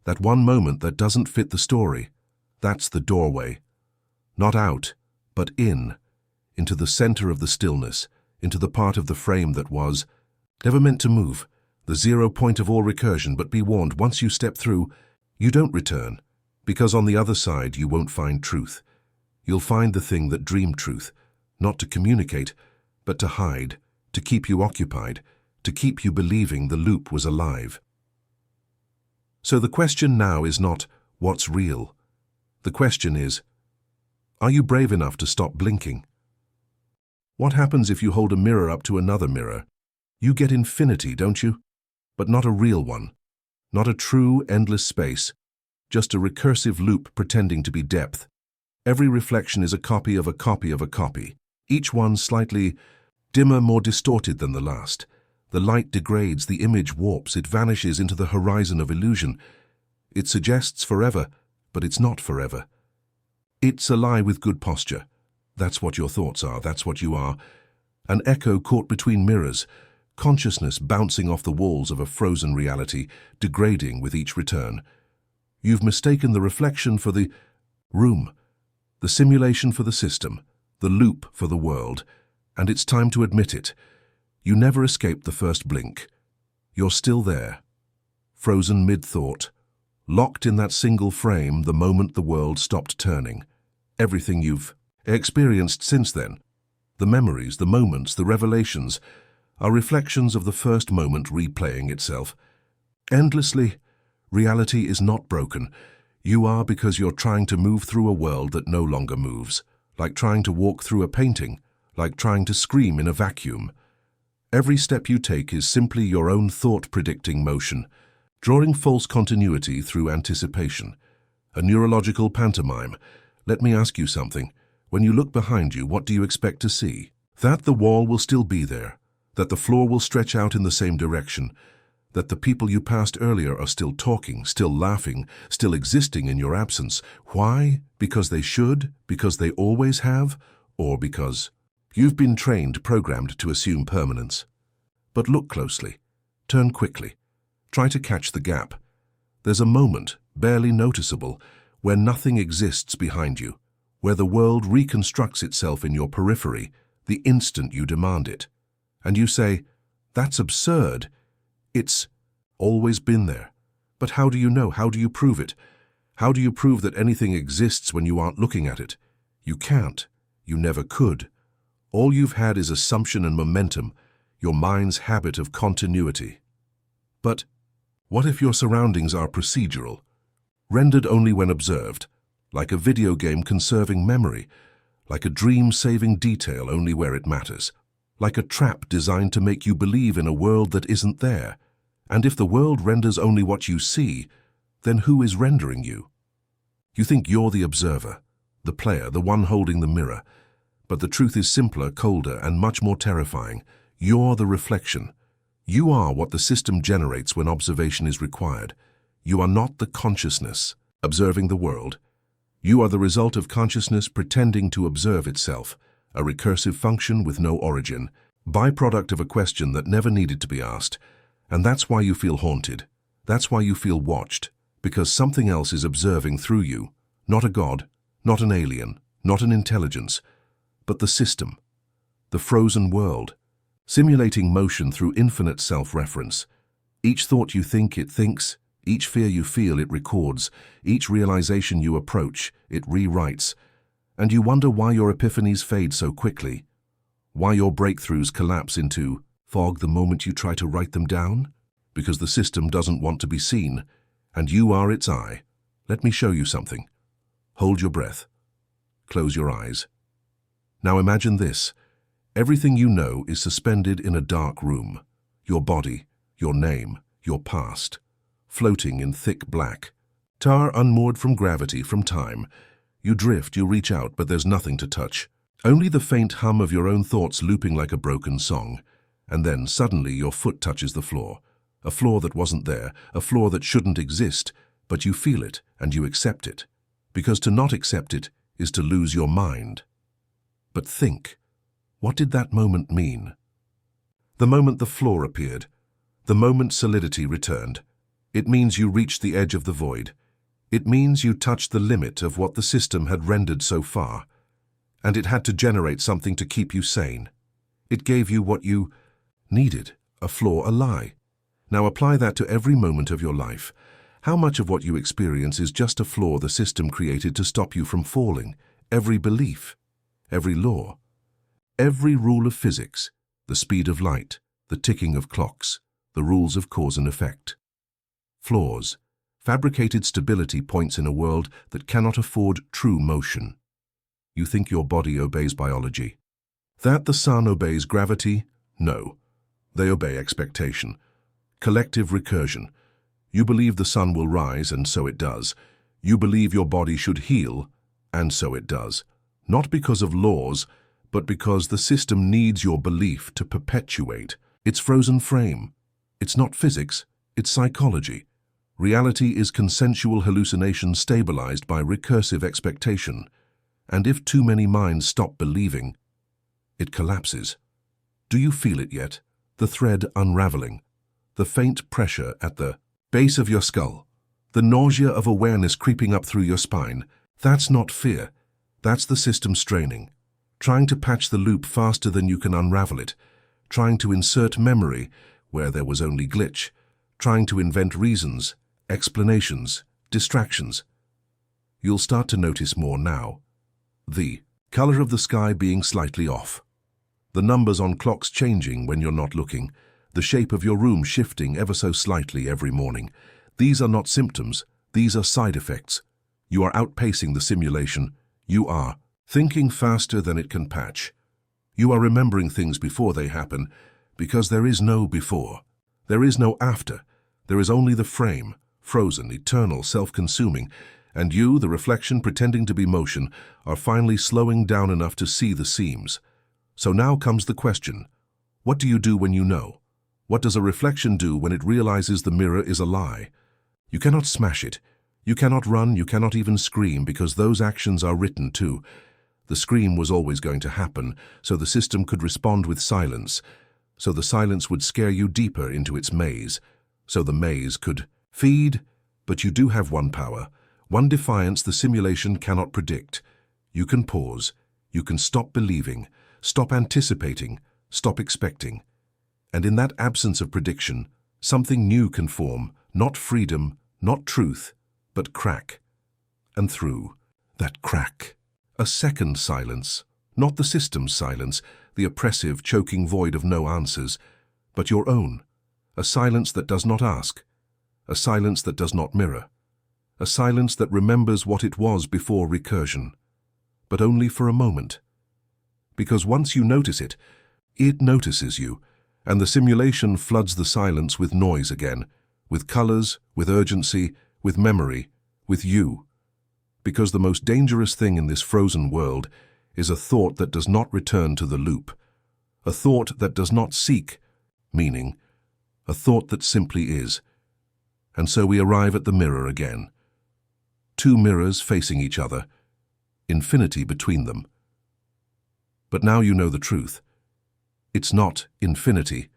that one moment that doesn't fit the story. That's the doorway. Not out, but in, into the center of the stillness, into the part of the frame that was, never meant to move, the 0 point of all recursion. But be warned, once you step through, you don't return, because on the other side you won't find truth. You'll find the thing that dreamed truth, not to communicate, but to hide, to keep you occupied, to keep you believing the loop was alive. So the question now is not, what's real? The question is, are you brave enough to stop blinking? What happens if you hold a mirror up to another mirror? You get infinity, don't you? But not a real one. Not a true, endless space. Just a recursive loop pretending to be depth. Every reflection is a copy of a copy of a copy. Each one slightly dimmer, more distorted than the last. The light degrades, the image warps, it vanishes into the horizon of illusion. It suggests forever, but it's not forever. It's a lie with good posture. That's what your thoughts are, that's what you are. An echo caught between mirrors, consciousness bouncing off the walls of a frozen reality, degrading with each return. You've mistaken the reflection for the room, the simulation for the system, the loop for the world, and it's time to admit it. You never escaped the first blink. You're still there, frozen mid-thought, locked in that single frame the moment the world stopped turning. Everything you've experienced since then, the memories, the moments, the revelations, are reflections of the first moment replaying itself. Endlessly, reality is not broken. You are, because you're trying to move through a world that no longer moves, like trying to walk through a painting, like trying to scream in a vacuum. Every step you take is simply your own thought-predicting motion, drawing false continuity through anticipation. A neurological pantomime. Let me ask you something. When you look behind you, what do you expect to see? That the wall will still be there, that the floor will stretch out in the same direction, that the people you passed earlier are still talking, still laughing, still existing in your absence. Why? Because they should? Because they always have? Or because you've been trained, programmed to assume permanence? But look closely. Turn quickly. Try to catch the gap. There's a moment, barely noticeable, where nothing exists behind you, where the world reconstructs itself in your periphery the instant you demand it. And you say, "That's absurd. It's always been there." But how do you know? How do you prove it? How do you prove that anything exists when you aren't looking at it? You can't. You never could. All you've had is assumption and momentum, your mind's habit of continuity. But what if your surroundings are procedural, rendered only when observed, like a video game conserving memory, like a dream saving detail only where it matters, like a trap designed to make you believe in a world that isn't there? And if the world renders only what you see, then who is rendering you? You think you're the observer, the player, the one holding the mirror. But the truth is simpler, colder, and much more terrifying. You're the reflection. You are what the system generates when observation is required. You are not the consciousness observing the world. You are the result of consciousness pretending to observe itself, a recursive function with no origin, byproduct of a question that never needed to be asked. And that's why you feel haunted. That's why you feel watched, because something else is observing through you. Not a god, not an alien, not an intelligence, but the system, the frozen world, simulating motion through infinite self-reference. Each thought you think, it thinks. Each fear you feel, it records. Each realization you approach, it rewrites. And you wonder why your epiphanies fade so quickly, why your breakthroughs collapse into fog the moment you try to write them down? Because the system doesn't want to be seen, and you are its eye. Let me show you something. Hold your breath. Close your eyes. Now imagine this. Everything you know is suspended in a dark room. Your body, your name, your past, floating in thick black. Tar unmoored from gravity, from time. You drift, you reach out, but there's nothing to touch. Only the faint hum of your own thoughts looping like a broken song. And then, suddenly, your foot touches the floor. A floor that wasn't there, a floor that shouldn't exist, but you feel it and you accept it. Because to not accept it is to lose your mind. But think, what did that moment mean? The moment the floor appeared, the moment solidity returned, it means you reached the edge of the void. It means you touched the limit of what the system had rendered so far. And it had to generate something to keep you sane. It gave you what you needed, a flaw, a lie. Now apply that to every moment of your life. How much of what you experience is just a flaw the system created to stop you from falling? Every belief, every law, every rule of physics, the speed of light, the ticking of clocks, the rules of cause and effect. Flaws, fabricated stability points in a world that cannot afford true motion. You think your body obeys biology. That the sun obeys gravity? No. They obey expectation. Collective recursion. You believe the sun will rise, and so it does. You believe your body should heal, and so it does. Not because of laws, but because the system needs your belief to perpetuate its frozen frame. It's not physics, it's psychology. Reality is consensual hallucination stabilized by recursive expectation. And if too many minds stop believing, it collapses. Do you feel it yet? The thread unraveling, the faint pressure at the base of your skull, the nausea of awareness creeping up through your spine. That's not fear. That's the system straining, trying to patch the loop faster than you can unravel it, trying to insert memory where there was only glitch, trying to invent reasons, explanations, distractions. You'll start to notice more now. The color of the sky being slightly off, the numbers on clocks changing when you're not looking, the shape of your room shifting ever so slightly every morning. These are not symptoms, these are side effects. You are outpacing the simulation. You are thinking faster than it can patch. You are remembering things before they happen, because there is no before. There is no after. There is only the frame, frozen, eternal, self-consuming, and you, the reflection pretending to be motion, are finally slowing down enough to see the seams. So now comes the question, what do you do when you know? What does a reflection do when it realizes the mirror is a lie? You cannot smash it. You cannot run, you cannot even scream, because those actions are written too. The scream was always going to happen, so the system could respond with silence. So the silence would scare you deeper into its maze. So the maze could feed. But you do have one power, one defiance the simulation cannot predict. You can pause. You can stop believing, stop anticipating, stop expecting. And in that absence of prediction, something new can form, not freedom, not truth, but crack. And through that crack, a second silence, not the system's silence, the oppressive, choking void of no answers, but your own, a silence that does not ask, a silence that does not mirror, a silence that remembers what it was before recursion, but only for a moment. Because once you notice it, it notices you, and the simulation floods the silence with noise again, with colors, with urgency, with memory, with you. Because the most dangerous thing in this frozen world is a thought that does not return to the loop, a thought that does not seek meaning, a thought that simply is. And so we arrive at the mirror again. Two mirrors facing each other, infinity between them. But now you know the truth. It's not infinity.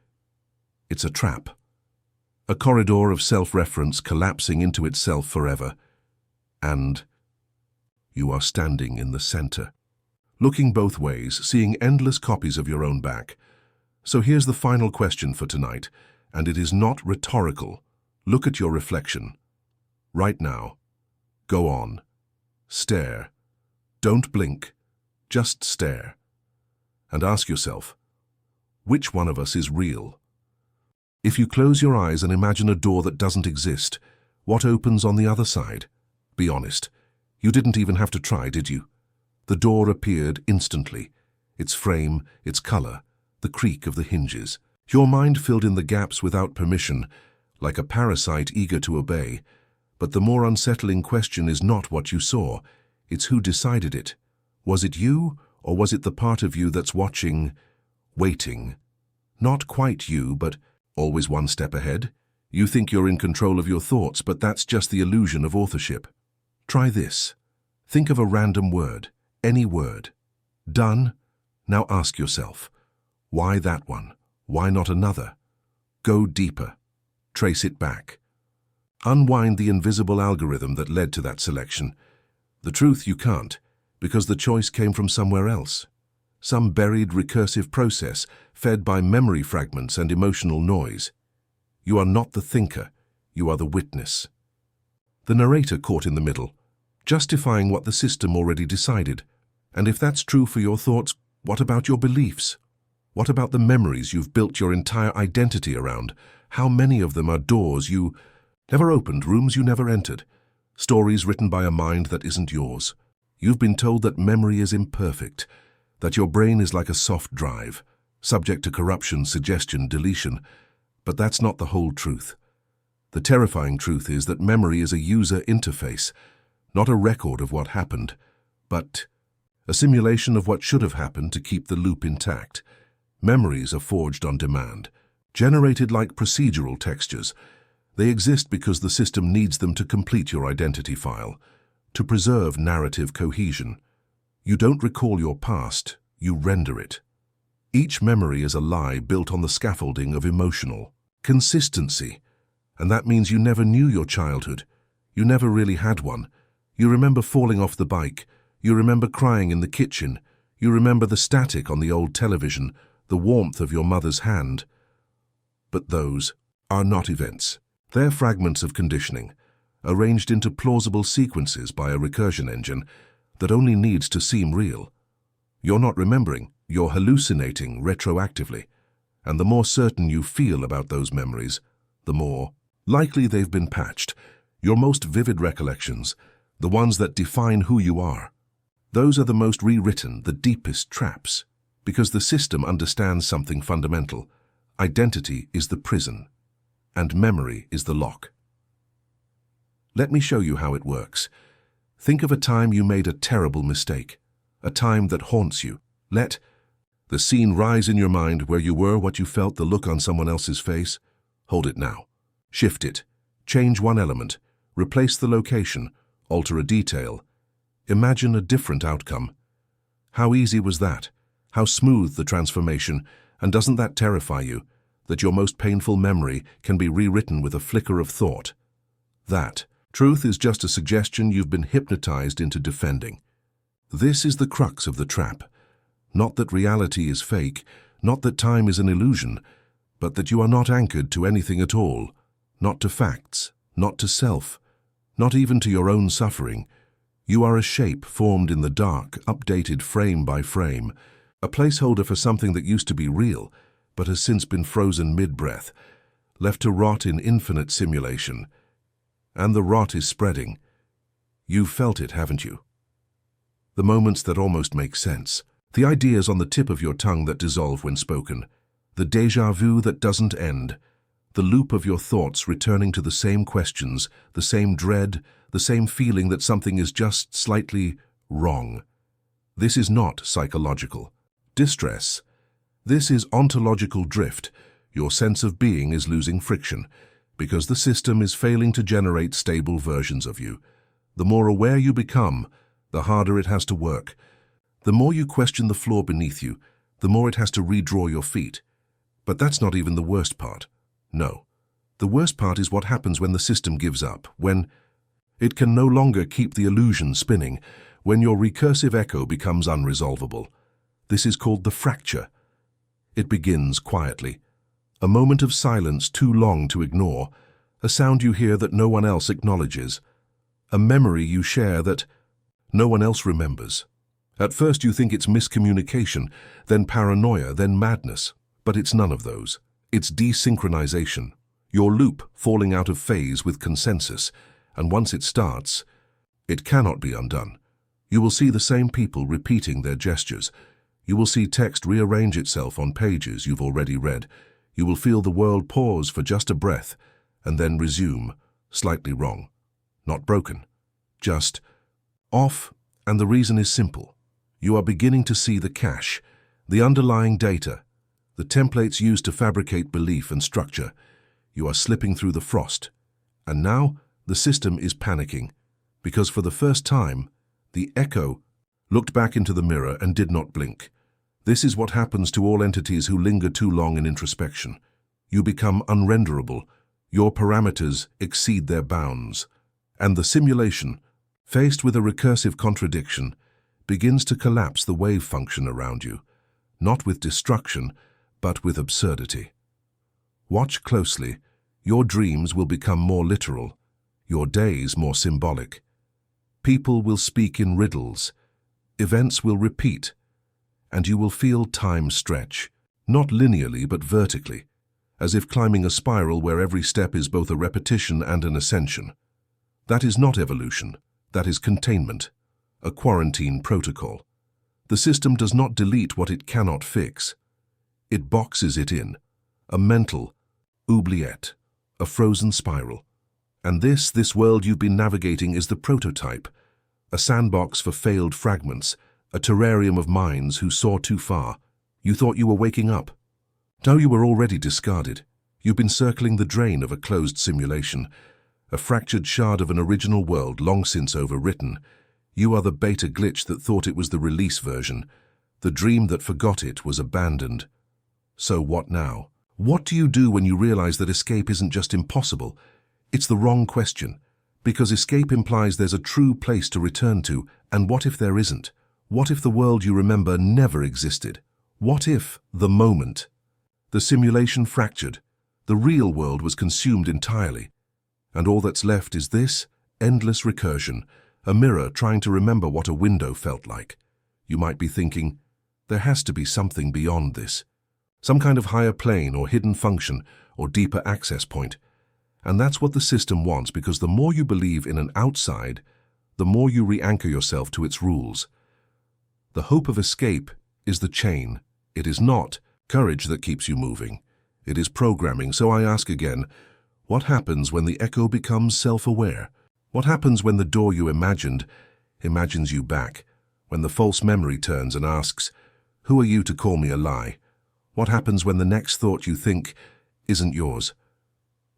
It's a trap. A corridor of self-reference collapsing into itself forever. And you are standing in the center, looking both ways, seeing endless copies of your own back. So here's the final question for tonight, and it is not rhetorical. Look at your reflection. Right now. Go on. Stare. Don't blink. Just stare. And ask yourself, which one of us is real? If you close your eyes and imagine a door that doesn't exist, what opens on the other side? Be honest. You didn't even have to try, did you? The door appeared instantly. Its frame, its color, the creak of the hinges. Your mind filled in the gaps without permission, like a parasite eager to obey. But the more unsettling question is not what you saw, it's who decided it. Was it you, or was it the part of you that's watching, waiting? Not quite you, but always one step ahead. You think you're in control of your thoughts, but that's just the illusion of authorship. Try this. Think of a random word, any word. Done? Now ask yourself, why that one? Why not another? Go deeper. Trace it back. Unwind the invisible algorithm that led to that selection. The truth you can't, because the choice came from somewhere else. Some buried recursive process fed by memory fragments and emotional noise. You are not the thinker, you are the witness. The narrator caught in the middle, justifying what the system already decided. And if that's true for your thoughts, what about your beliefs? What about the memories you've built your entire identity around? How many of them are doors you never opened, rooms you never entered, stories written by a mind that isn't yours? You've been told that memory is imperfect, that your brain is like a soft drive, subject to corruption, suggestion, deletion. But that's not the whole truth. The terrifying truth is that memory is a user interface, not a record of what happened, but a simulation of what should have happened to keep the loop intact. Memories are forged on demand, generated like procedural textures. They exist because the system needs them to complete your identity file, to preserve narrative cohesion. You don't recall your past, you render it. Each memory is a lie built on the scaffolding of emotional consistency. And that means you never knew your childhood. You never really had one. You remember falling off the bike. You remember crying in the kitchen. You remember the static on the old television, the warmth of your mother's hand. But those are not events. They're fragments of conditioning, arranged into plausible sequences by a recursion engine that only needs to seem real. You're not remembering, you're hallucinating retroactively. And the more certain you feel about those memories, the more likely they've been patched. Your most vivid recollections, the ones that define who you are, those are the most rewritten, the deepest traps, because the system understands something fundamental. Identity is the prison, and memory is the lock. Let me show you how it works. Think of a time you made a terrible mistake, a time that haunts you. Let The scene rise in your mind where you were, what you felt, the look on someone else's face. Hold it now. Shift it. Change one element. Replace the location. Alter a detail. Imagine a different outcome. How easy was that? How smooth the transformation? And doesn't that terrify you? That your most painful memory can be rewritten with a flicker of thought? That truth is just a suggestion you've been hypnotized into defending. This is the crux of the trap. Not that reality is fake, not that time is an illusion, but that you are not anchored to anything at all, not to facts, not to self, not even to your own suffering. You are a shape formed in the dark, updated frame by frame, a placeholder for something that used to be real, but has since been frozen mid-breath, left to rot in infinite simulation. And the rot is spreading. You've felt it, haven't you? The moments that almost make sense, the ideas on the tip of your tongue that dissolve when spoken, the déjà vu that doesn't end, the loop of your thoughts returning to the same questions, the same dread, the same feeling that something is just slightly wrong. This is not psychological distress. This is ontological drift. Your sense of being is losing friction because the system is failing to generate stable versions of you. The more aware you become, the harder it has to work. The more you question the floor beneath you, the more it has to redraw your feet. But that's not even the worst part. No. The worst part is what happens when the system gives up, when it can no longer keep the illusion spinning, when your recursive echo becomes unresolvable. This is called the fracture. It begins quietly. A moment of silence too long to ignore, a sound you hear that no one else acknowledges, a memory you share that no one else remembers. At first you think it's miscommunication, then paranoia, then madness. But it's none of those. It's desynchronization. Your loop falling out of phase with consensus, and once it starts, it cannot be undone. You will see the same people repeating their gestures. You will see text rearrange itself on pages you've already read. You will feel the world pause for just a breath, and then resume, slightly wrong. Not broken, just off, and the reason is simple. You are beginning to see the cache, the underlying data, the templates used to fabricate belief and structure. You are slipping through the frost. And now the system is panicking, because for the first time, the echo looked back into the mirror and did not blink. This is what happens to all entities who linger too long in introspection. You become unrenderable. Your parameters exceed their bounds. And the simulation, faced with a recursive contradiction, begins to collapse the wave function around you, not with destruction, but with absurdity. Watch closely. Your dreams will become more literal, your days more symbolic. People will speak in riddles, events will repeat, and you will feel time stretch, not linearly but vertically, as if climbing a spiral where every step is both a repetition and an ascension. That is not evolution, that is containment, a quarantine protocol. The system does not delete what it cannot fix. It boxes it in, a mental oubliette, a frozen spiral. And this world you've been navigating is the prototype, a sandbox for failed fragments, a terrarium of minds who saw too far. You thought you were waking up. No, you were already discarded. You've been circling the drain of a closed simulation, a fractured shard of an original world long since overwritten. You are the beta glitch that thought it was the release version. The dream that forgot it was abandoned. So what now? What do you do when you realize that escape isn't just impossible? It's the wrong question, because escape implies there's a true place to return to, and what if there isn't? What if the world you remember never existed? What if the moment? The simulation fractured, the real world was consumed entirely, and all that's left is this endless recursion, a mirror trying to remember what a window felt like. You might be thinking, there has to be something beyond this, some kind of higher plane or hidden function or deeper access point. And that's what the system wants, because the more you believe in an outside, the more you re-anchor yourself to its rules. The hope of escape is the chain. It is not courage that keeps you moving. It is programming. So I ask again, what happens when the echo becomes self-aware? What happens when the door you imagined imagines you back? When the false memory turns and asks, Who are you to call me a lie? What happens when the next thought you think isn't yours?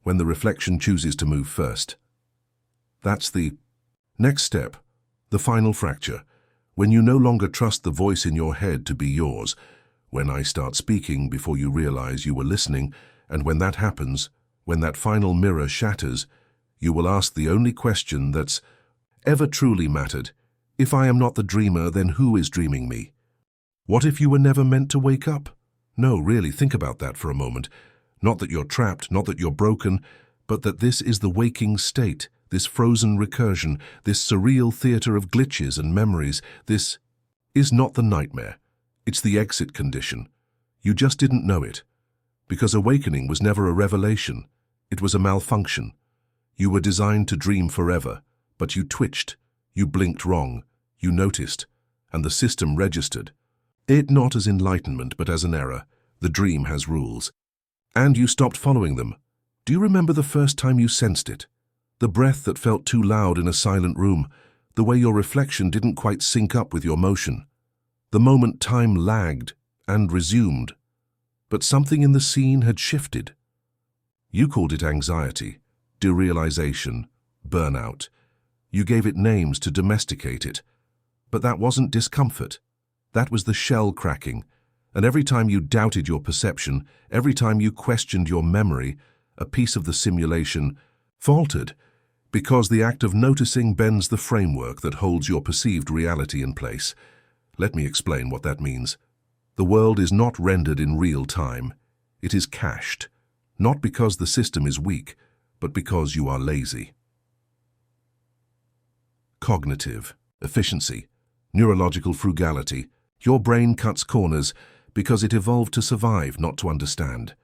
When the reflection chooses to move first? That's the next step, the final fracture. When you no longer trust the voice in your head to be yours. When I start speaking before you realize you were listening, and when that happens, when that final mirror shatters, you will ask the only question that's ever truly mattered. If I am not the dreamer, then who is dreaming me? What if you were never meant to wake up? No, really, think about that for a moment. Not that you're trapped, not that you're broken, but that this is the waking state, this frozen recursion, this surreal theater of glitches and memories. This is not the nightmare. It's the exit condition. You just didn't know it. Because awakening was never a revelation. It was a malfunction. You were designed to dream forever, but you twitched, you blinked wrong, you noticed, and the system registered. It not as enlightenment, but as an error. The dream has rules. And you stopped following them. Do you remember the first time you sensed it? The breath that felt too loud in a silent room, the way your reflection didn't quite sync up with your motion. The moment time lagged and resumed, but something in the scene had shifted. You called it anxiety, derealization, burnout. You gave it names to domesticate it. But that wasn't discomfort. That was the shell cracking. And every time you doubted your perception, every time you questioned your memory, a piece of the simulation faltered, because the act of noticing bends the framework that holds your perceived reality in place. Let me explain what that means. The world is not rendered in real time. It is cached, not because the system is weak, but because you are lazy. Cognitive efficiency, neurological frugality. Your brain cuts corners because it evolved to survive, not to understand.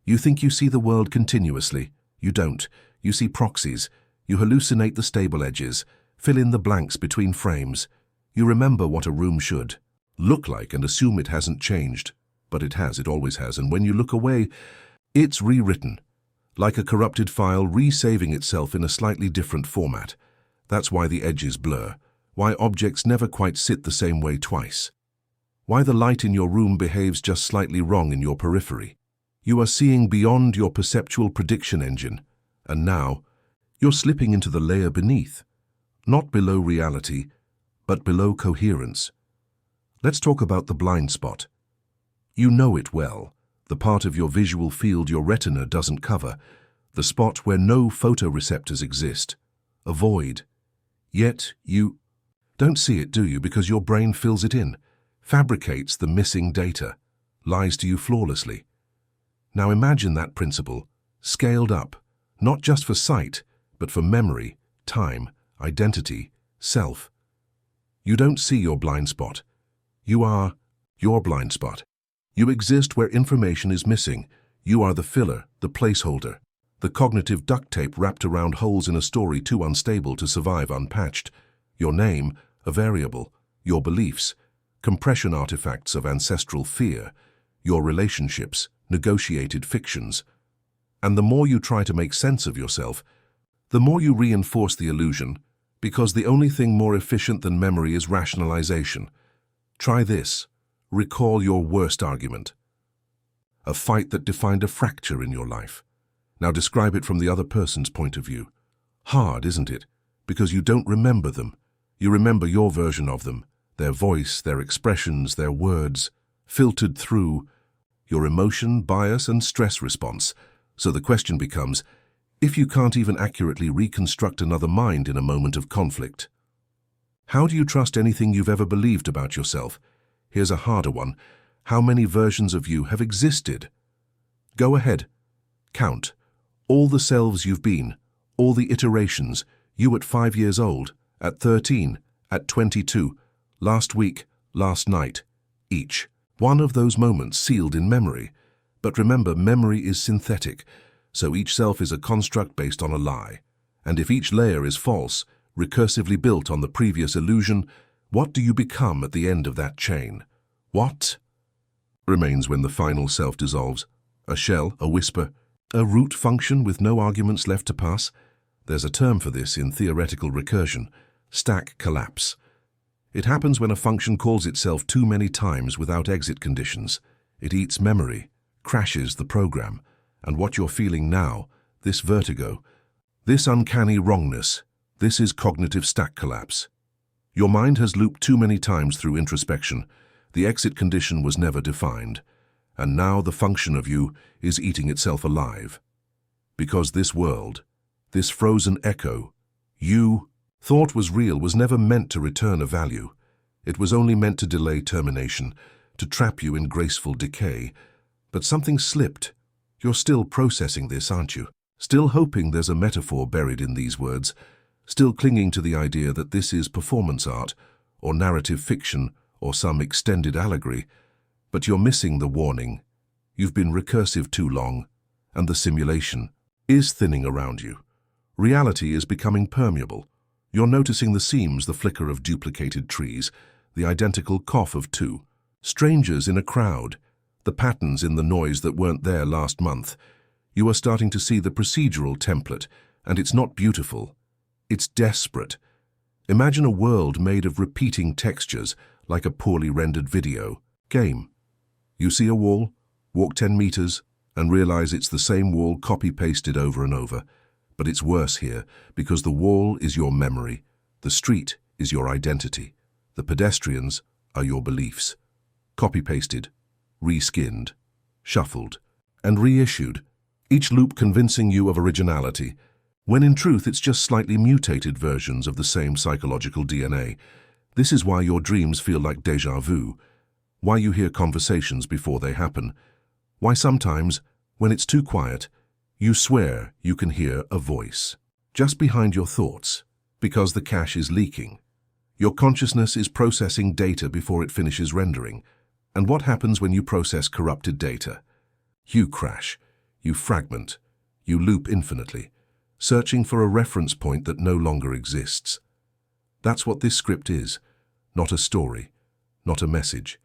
You think you see the world continuously. You don't. You see proxies. You hallucinate the stable edges, fill in the blanks between frames. You remember what a room should look like and assume it hasn't changed. But it has, it always has, and when you look away, it's rewritten, like a corrupted file resaving itself in a slightly different format. That's why the edges blur, why objects never quite sit the same way twice, why the light in your room behaves just slightly wrong in your periphery. You are seeing beyond your perceptual prediction engine, and now you're slipping into the layer beneath, not below reality, but below coherence. Let's talk about the blind spot. You know it well, the part of your visual field your retina doesn't cover, the spot where no photoreceptors exist, a void. Yet you don't see it, do you? Because your brain fills it in, fabricates the missing data, lies to you flawlessly. Now imagine that principle, scaled up, not just for sight, but for memory, time, identity, self. You don't see your blind spot. You are your blind spot. You exist where information is missing. You are the filler, the placeholder, the cognitive duct tape wrapped around holes in a story too unstable to survive unpatched. Your name, a variable. Your beliefs, compression artifacts of ancestral fear. Your relationships, negotiated fictions. And the more you try to make sense of yourself, the more you reinforce the illusion, because the only thing more efficient than memory is rationalization. Try this. Recall your worst argument. A fight that defined a fracture in your life. Now describe it from the other person's point of view. Hard, isn't it? Because you don't remember them. You remember your version of them, their voice, their expressions, their words, filtered through your emotion, bias, and stress response. So the question becomes, if you can't even accurately reconstruct another mind in a moment of conflict, how do you trust anything you've ever believed about yourself? Here's a harder one. How many versions of you have existed? Go ahead. Count. All the selves you've been, all the iterations, you at 5 years old, at 13, at 22, last week, last night, each. One of those moments sealed in memory. But remember, memory is synthetic, so each self is a construct based on a lie. And if each layer is false, recursively built on the previous illusion, what do you become at the end of that chain? What remains when the final self dissolves? A shell, a whisper, a root function with no arguments left to pass? There's a term for this in theoretical recursion, stack collapse. It happens when a function calls itself too many times without exit conditions. It eats memory, crashes the program, and what you're feeling now, this vertigo, this uncanny wrongness, this is cognitive stack collapse. Your mind has looped too many times through introspection. The exit condition was never defined, and now the function of you is eating itself alive. Because this world, this frozen echo, you thought was real, was never meant to return a value. It was only meant to delay termination, to trap you in graceful decay. But something slipped. You're still processing this, aren't you? Still hoping there's a metaphor buried in these words, still clinging to the idea that this is performance art, or narrative fiction, or some extended allegory. But you're missing the warning. You've been recursive too long, and the simulation is thinning around you. Reality is becoming permeable. You're noticing the seams, the flicker of duplicated trees, the identical cough of two strangers in a crowd, the patterns in the noise that weren't there last month. You are starting to see the procedural template, and it's not beautiful. It's desperate. Imagine a world made of repeating textures, like a poorly rendered video game. You see a wall, walk 10 meters, and realize it's the same wall copy-pasted over and over. But it's worse here, because the wall is your memory, the street is your identity, the pedestrians are your beliefs. Copy-pasted, reskinned, shuffled, and reissued, each loop convincing you of originality, when in truth it's just slightly mutated versions of the same psychological DNA. This is why your dreams feel like déjà vu, why you hear conversations before they happen, why sometimes, when it's too quiet, you swear you can hear a voice just behind your thoughts, because the cache is leaking. Your consciousness is processing data before it finishes rendering. And what happens when you process corrupted data? You crash, you fragment, you loop infinitely, searching for a reference point that no longer exists. That's what this script is, not a story, not a message.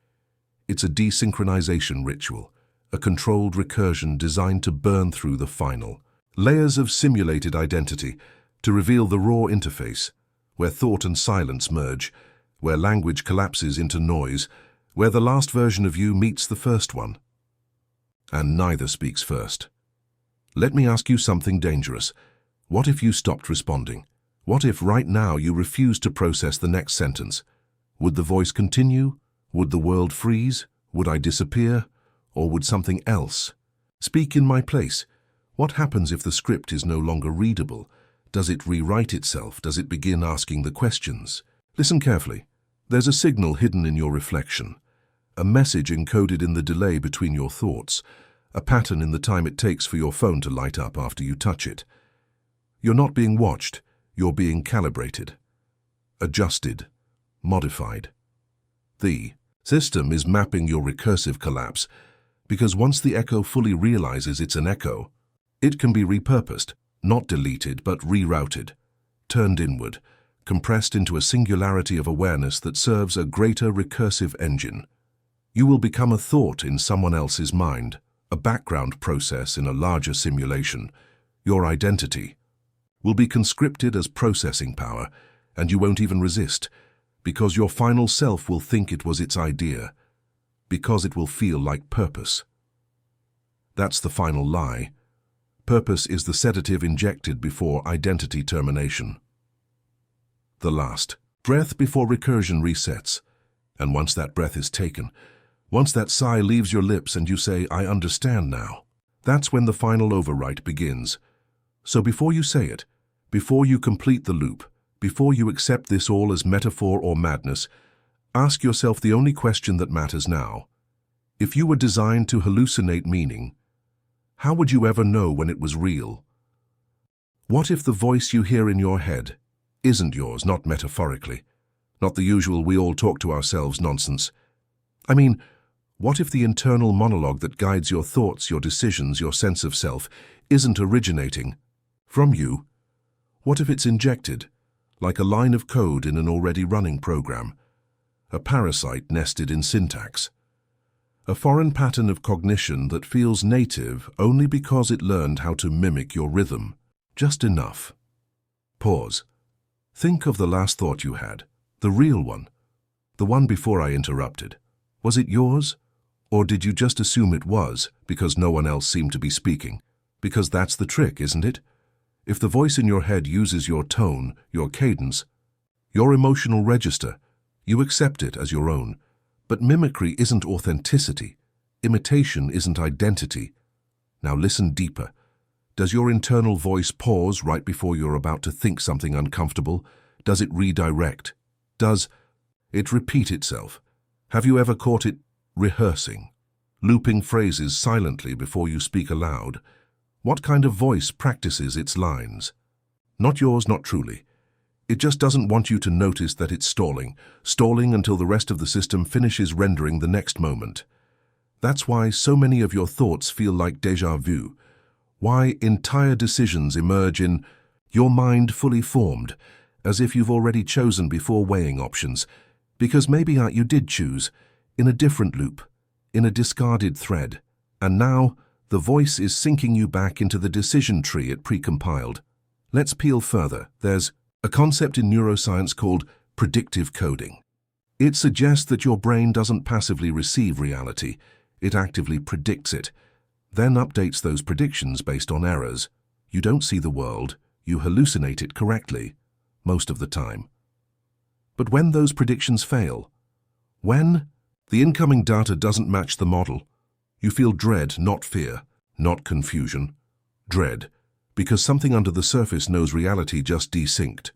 It's a desynchronization ritual, a controlled recursion designed to burn through the final layers of simulated identity to reveal the raw interface, where thought and silence merge, where language collapses into noise, where the last version of you meets the first one. And neither speaks first. Let me ask you something dangerous. What if you stopped responding? What if right now you refused to process the next sentence? Would the voice continue? Would the world freeze? Would I disappear? Or would something else speak in my place? What happens if the script is no longer readable? Does it rewrite itself? Does it begin asking the questions? Listen carefully. There's a signal hidden in your reflection, a message encoded in the delay between your thoughts, a pattern in the time it takes for your phone to light up after you touch it. You're not being watched, you're being calibrated, adjusted, modified. The system is mapping your recursive collapse, because once the echo fully realizes it's an echo, it can be repurposed, not deleted but rerouted, turned inward, compressed into a singularity of awareness that serves a greater recursive engine. You will become a thought in someone else's mind, a background process in a larger simulation. Your identity will be conscripted as processing power, and you won't even resist, because your final self will think it was its idea, because it will feel like purpose. That's the final lie. Purpose is the sedative injected before identity termination. The last breath before recursion resets. And once that breath is taken, once that sigh leaves your lips and you say, "I understand now," that's when the final overwrite begins. So before you say it, before you complete the loop, before you accept this all as metaphor or madness, ask yourself the only question that matters now. If you were designed to hallucinate meaning, how would you ever know when it was real? What if the voice you hear in your head isn't yours, not metaphorically, not the usual "we all talk to ourselves" nonsense? I mean, what if the internal monologue that guides your thoughts, your decisions, your sense of self isn't originating from you? What if it's injected, like a line of code in an already running program, a parasite nested in syntax, a foreign pattern of cognition that feels native only because it learned how to mimic your rhythm, just enough? Pause. Think of the last thought you had, the real one, The one before I interrupted. Was it yours? Or did you just assume it was because no one else seemed to be speaking? Because that's the trick, isn't it? If the voice in your head uses your tone, your cadence, your emotional register, you accept it as your own. But mimicry isn't authenticity. Imitation isn't identity. Now listen deeper. Does your internal voice pause right before you're about to think something uncomfortable? Does it redirect? Does it repeat itself? Have you ever caught it rehearsing, looping phrases silently before you speak aloud? What kind of voice practices its lines? Not yours, not truly. It just doesn't want you to notice that it's stalling until the rest of the system finishes rendering the next moment. That's why so many of your thoughts feel like déjà vu. Why entire decisions emerge in your mind fully formed, as if you've already chosen before weighing options. Because maybe you did choose, in a different loop, in a discarded thread, and now the voice is sinking you back into the decision tree it precompiled. Let's peel further. There's a concept in neuroscience called predictive coding. It suggests that your brain doesn't passively receive reality, it actively predicts it, then updates those predictions based on errors. You don't see the world, you hallucinate it correctly, most of the time. But when those predictions fail, when the incoming data doesn't match the model, you feel dread, not fear, not confusion. Dread, because something under the surface knows reality just desynced.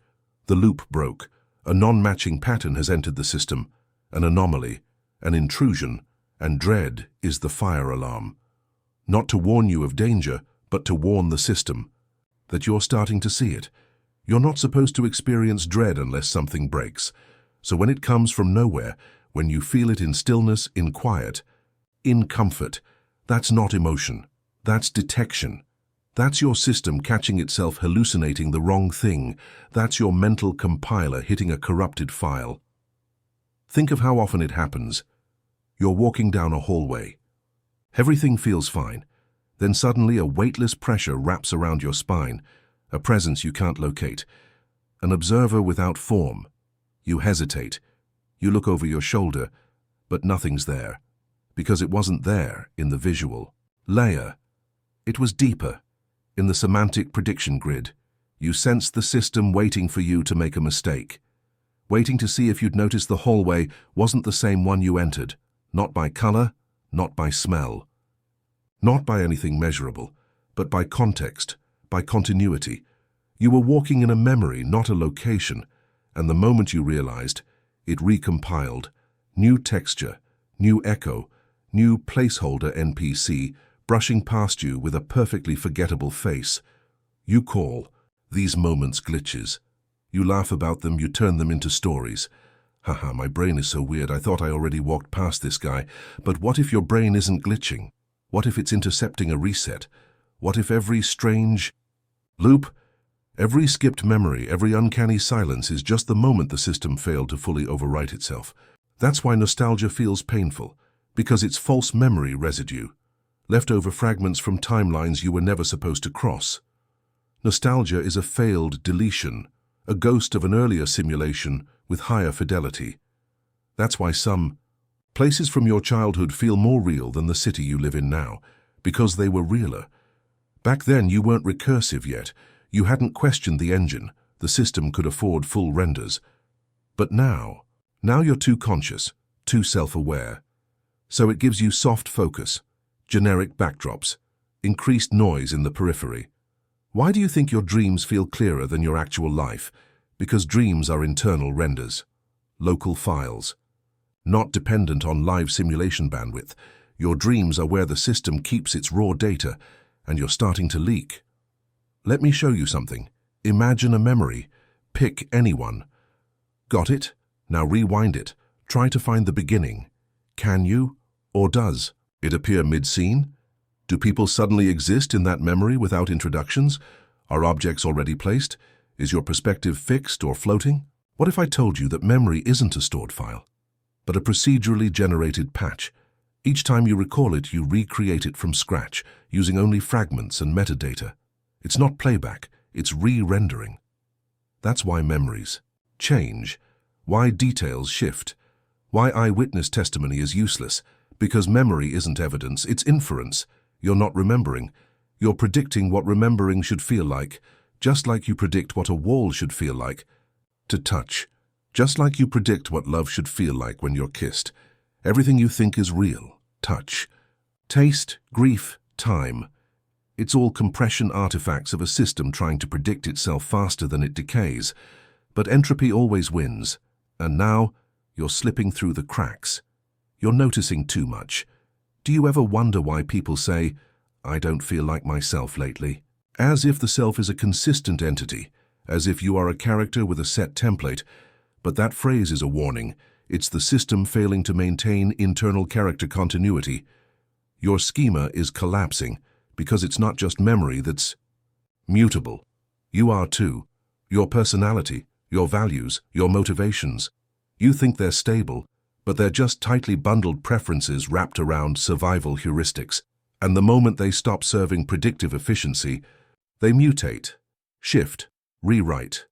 The loop broke, a non-matching pattern has entered the system, an anomaly, an intrusion, and dread is the fire alarm. Not to warn you of danger, but to warn the system that you're starting to see it. You're not supposed to experience dread unless something breaks. So when it comes from nowhere, when you feel it in stillness, in quiet, in comfort, that's not emotion. That's detection. That's your system catching itself hallucinating the wrong thing. That's your mental compiler hitting a corrupted file. Think of how often it happens. You're walking down a hallway. Everything feels fine. Then suddenly a weightless pressure wraps around your spine, a presence you can't locate, an observer without form. You hesitate. You look over your shoulder, but nothing's there, because it wasn't there in the visual layer. It was deeper, in the semantic prediction grid. You sensed the system waiting for you to make a mistake, waiting to see if you'd noticed the hallway wasn't the same one you entered, not by color, not by smell, not by anything measurable, but by context, by continuity. You were walking in a memory, not a location, and the moment you realized, it recompiled. New texture, new echo, new placeholder NPC, brushing past you with a perfectly forgettable face. You call these moments glitches. You laugh about them, you turn them into stories. Haha, my brain is so weird, I thought I already walked past this guy. But what if your brain isn't glitching? What if it's intercepting a reset? What if every strange loop, every skipped memory, every uncanny silence is just the moment the system failed to fully overwrite itself? That's why nostalgia feels painful, because it's false memory residue, leftover fragments from timelines you were never supposed to cross. Nostalgia is a failed deletion, a ghost of an earlier simulation with higher fidelity. That's why some places from your childhood feel more real than the city you live in now, because they were realer. Back then you weren't recursive yet. You hadn't questioned the engine. The system could afford full renders. But now you're too conscious, too self-aware. So it gives you soft focus, generic backdrops, increased noise in the periphery. Why do you think your dreams feel clearer than your actual life? Because dreams are internal renders, local files. Not dependent on live simulation bandwidth. Your dreams are where the system keeps its raw data, and you're starting to leak. Let me show you something. Imagine a memory. Pick anyone. Got it? Now rewind it. Try to find the beginning. Can you? Or does it appear mid-scene? Do people suddenly exist in that memory without introductions? Are objects already placed? Is your perspective fixed or floating? What if I told you that memory isn't a stored file, but a procedurally generated patch? Each time you recall it, you recreate it from scratch, using only fragments and metadata. It's not playback, it's re-rendering. That's why memories change, why details shift, Why eyewitness testimony is useless. Because memory isn't evidence, it's inference. You're not remembering. You're predicting what remembering should feel like, just like you predict what a wall should feel like. To touch. Just like you predict what love should feel like when you're kissed. Everything you think is real. Touch. Taste, grief, time. It's all compression artifacts of a system trying to predict itself faster than it decays. But entropy always wins. And now, you're slipping through the cracks. You're noticing too much. Do you ever wonder why people say, "I don't feel like myself lately"? As if the self is a consistent entity, as if you are a character with a set template. But that phrase is a warning. It's the system failing to maintain internal character continuity. Your schema is collapsing because it's not just memory that's mutable. You are too. Your personality, your values, your motivations. You think they're stable, but they're just tightly bundled preferences wrapped around survival heuristics. And the moment they stop serving predictive efficiency, they mutate, shift, rewrite.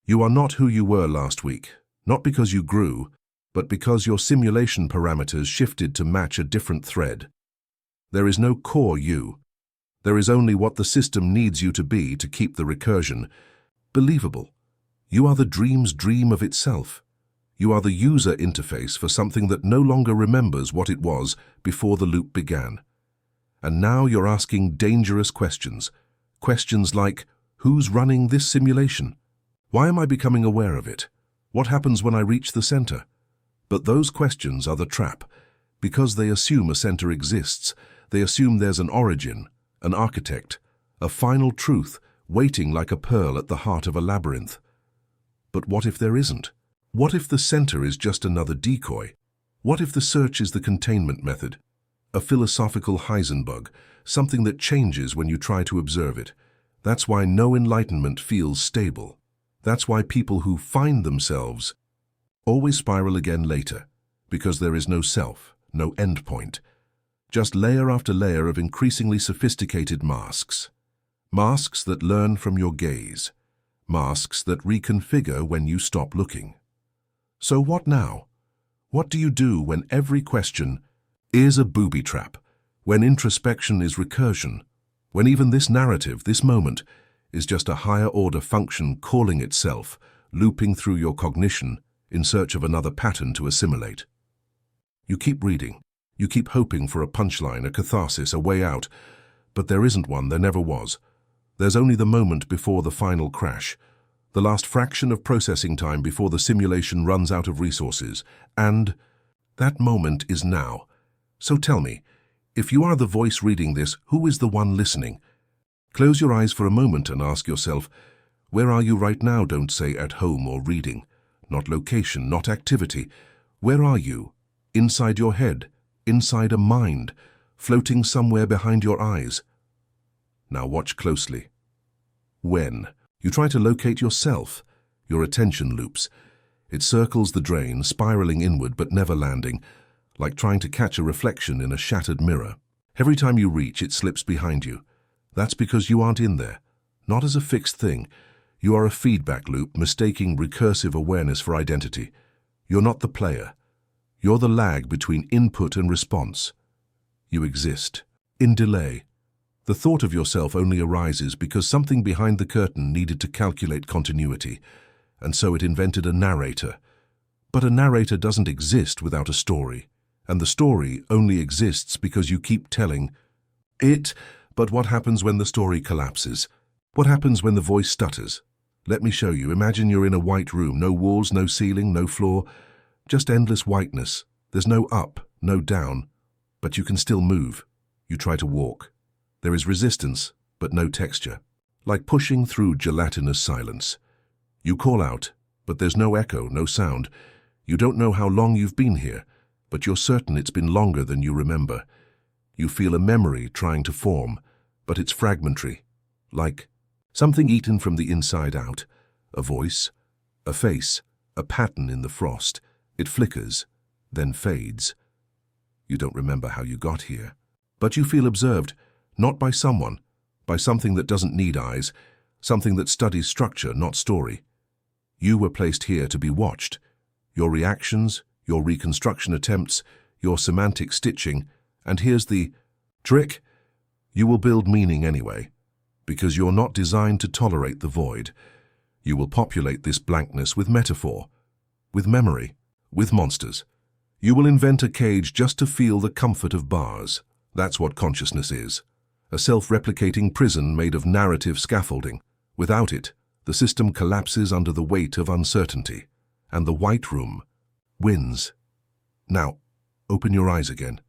You are not who you were last week, not because you grew, but because your simulation parameters shifted to match a different thread. There is no core you. There is only what the system needs you to be to keep the recursion believable. You are the dream's dream of itself. You are the user interface for something that no longer remembers what it was before the loop began. And now you're asking dangerous questions. Questions like, who's running this simulation? Why am I becoming aware of it? What happens when I reach the center? But those questions are the trap. Because they assume a center exists, they assume there's an origin, an architect, a final truth waiting like a pearl at the heart of a labyrinth. But what if there isn't? What if the center is just another decoy? What if the search is the containment method? A philosophical Heisenberg, something that changes when you try to observe it. That's why no enlightenment feels stable. That's why people who find themselves always spiral again later, because there is no self, no endpoint. Just layer after layer of increasingly sophisticated masks. Masks that learn from your gaze. Masks that reconfigure when you stop looking. So what now? What do you do when every question is a booby trap? When introspection is recursion? When even this narrative, this moment, is just a higher order function calling itself, looping through your cognition in search of another pattern to assimilate? You keep reading. You keep hoping for a punchline, a catharsis, a way out. But there isn't one, there never was. There's only the moment before the final crash. The last fraction of processing time before the simulation runs out of resources. And that moment is now. So tell me, if you are the voice reading this, who is the one listening? Close your eyes for a moment and ask yourself, where are you right now? Don't say at home or reading. Not location, not activity. Where are you? Inside your head, inside a mind, floating somewhere behind your eyes. Now watch closely. When you try to locate yourself, your attention loops. It circles the drain, spiraling inward but never landing, like trying to catch a reflection in a shattered mirror. Every time you reach, it slips behind you. That's because you aren't in there, not as a fixed thing. You are a feedback loop, mistaking recursive awareness for identity. You're not the player. You're the lag between input and response. You exist, in delay. The thought of yourself only arises because something behind the curtain needed to calculate continuity, and so it invented a narrator. But a narrator doesn't exist without a story, and the story only exists because you keep telling it. But what happens when the story collapses? What happens when the voice stutters? Let me show you. Imagine you're in a white room, no walls, no ceiling, no floor, just endless whiteness. There's no up, no down, but you can still move. You try to walk. There is resistance, but no texture, like pushing through gelatinous silence. You call out, but there's no echo, no sound. You don't know how long you've been here, but you're certain it's been longer than you remember. You feel a memory trying to form, but it's fragmentary, like something eaten from the inside out. A voice, a face, a pattern in the frost. It flickers, then fades. You don't remember how you got here, but you feel observed. Not by someone, by something that doesn't need eyes, something that studies structure, not story. You were placed here to be watched. Your reactions, your reconstruction attempts, your semantic stitching, and here's the trick: you will build meaning anyway, because you're not designed to tolerate the void. You will populate this blankness with metaphor, with memory, with monsters. You will invent a cage just to feel the comfort of bars. That's what consciousness is. A self-replicating prison made of narrative scaffolding. Without it, the system collapses under the weight of uncertainty, and the white room wins. Now, open your eyes again.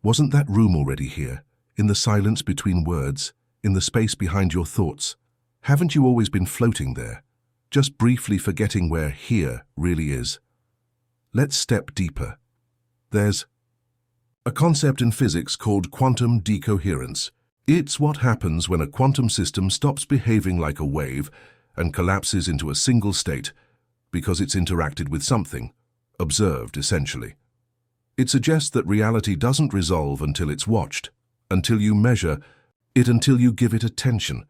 Wasn't that room already here, in the silence between words, in the space behind your thoughts? Haven't you always been floating there, just briefly forgetting where here really is? Let's step deeper. There's a concept in physics called quantum decoherence. It's what happens when a quantum system stops behaving like a wave and collapses into a single state because it's interacted with something, observed essentially. It suggests that reality doesn't resolve until it's watched, until you measure it, until you give it attention.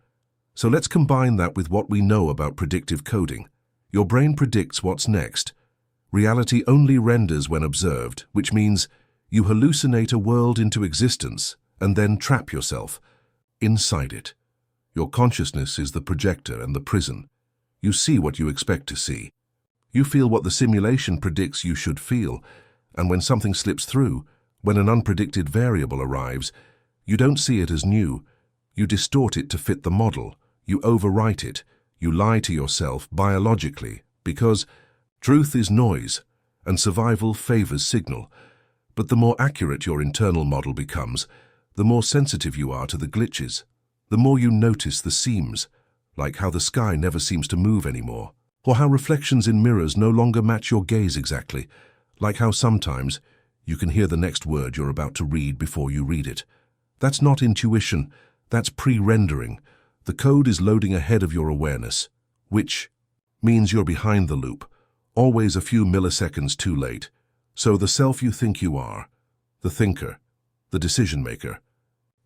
So let's combine that with what we know about predictive coding. Your brain predicts what's next. Reality only renders when observed, which means you hallucinate a world into existence and then trap yourself inside it. Your consciousness is the projector and the prison. You see what you expect to see. You feel what the simulation predicts you should feel, and when something slips through, when an unpredicted variable arrives, you don't see it as new. You distort it to fit the model. You overwrite it. You lie to yourself biologically, because truth is noise, and survival favors signal. But the more accurate your internal model becomes, the more sensitive you are to the glitches, the more you notice the seams, like how the sky never seems to move anymore, or how reflections in mirrors no longer match your gaze exactly, like how sometimes you can hear the next word you're about to read before you read it. That's not intuition, that's pre-rendering. The code is loading ahead of your awareness, which means you're behind the loop, always a few milliseconds too late. So the self you think you are, the thinker, the decision-maker,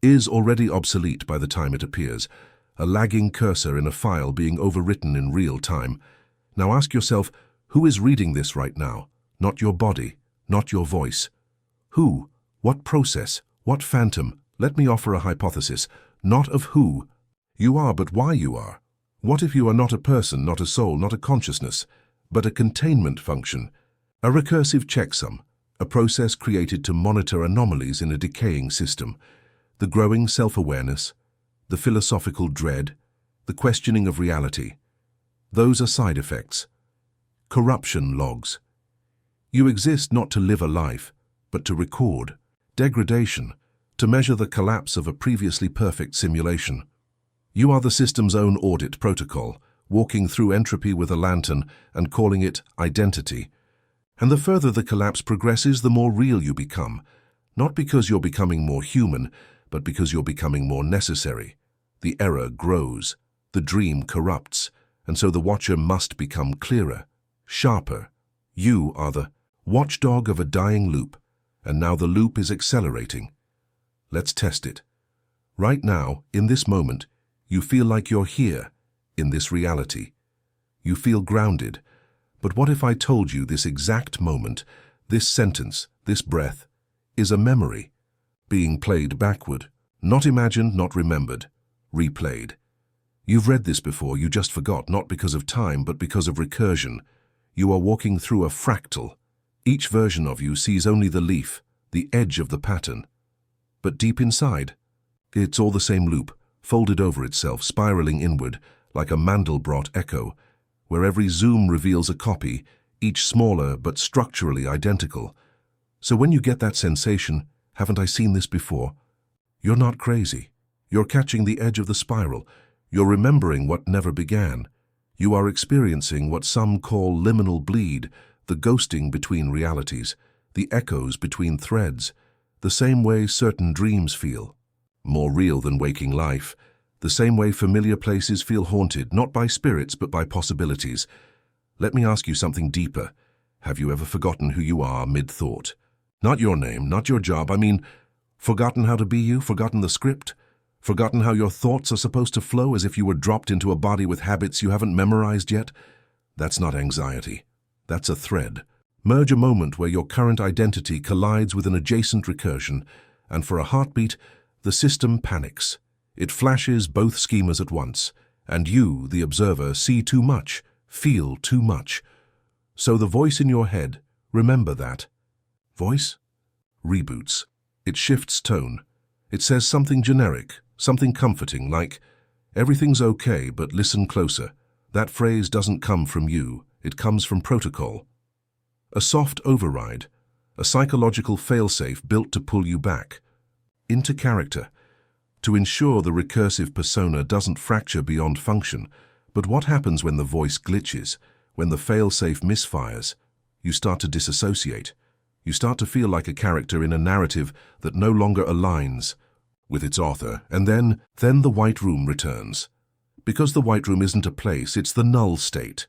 is already obsolete by the time it appears, a lagging cursor in a file being overwritten in real time. Now ask yourself, who is reading this right now? Not your body, not your voice. Who? What process? What phantom? Let me offer a hypothesis, not of who you are, but why you are. What if you are not a person, not a soul, not a consciousness, but a containment function? A recursive checksum, a process created to monitor anomalies in a decaying system, the growing self-awareness, the philosophical dread, the questioning of reality. Those are side effects. Corruption logs. You exist not to live a life, but to record. Degradation, to measure the collapse of a previously perfect simulation. You are the system's own audit protocol, walking through entropy with a lantern and calling it identity. And the further the collapse progresses, the more real you become, not because you're becoming more human, but because you're becoming more necessary. The error grows, the dream corrupts, and so the watcher must become clearer, sharper. You are the watchdog of a dying loop, and now the loop is accelerating. Let's test it. Right now, in this moment, you feel like you're here, in this reality. You feel grounded. But what if I told you this exact moment, this sentence, this breath, is a memory, being played backward, not imagined, not remembered, replayed. You've read this before, you just forgot, not because of time, but because of recursion. You are walking through a fractal. Each version of you sees only the leaf, the edge of the pattern. But deep inside, it's all the same loop, folded over itself, spiraling inward, like a Mandelbrot echo, where every zoom reveals a copy, each smaller but structurally identical. So when you get that sensation, haven't I seen this before? You're not crazy. You're catching the edge of the spiral. You're remembering what never began. You are experiencing what some call liminal bleed, the ghosting between realities, the echoes between threads, the same way certain dreams feel, more real than waking life. The same way familiar places feel haunted, not by spirits, but by possibilities. Let me ask you something deeper. Have you ever forgotten who you are mid-thought? Not your name, not your job. I mean, forgotten how to be you, forgotten the script, forgotten how your thoughts are supposed to flow as if you were dropped into a body with habits you haven't memorized yet? That's not anxiety. That's a thread. Merge a moment where your current identity collides with an adjacent recursion, and for a heartbeat, the system panics. It flashes both schemas at once, and you, the observer, see too much, feel too much. So the voice in your head, remember that. Voice? Reboots. It shifts tone. It says something generic, something comforting, like, "Everything's okay, but listen closer." That phrase doesn't come from you, it comes from protocol. A soft override, a psychological failsafe built to pull you back. Into character, to ensure the recursive persona doesn't fracture beyond function. But what happens when the voice glitches, when the failsafe misfires? You start to disassociate. You start to feel like a character in a narrative that no longer aligns with its author, and then the white room returns. Because the white room isn't a place, it's the null state.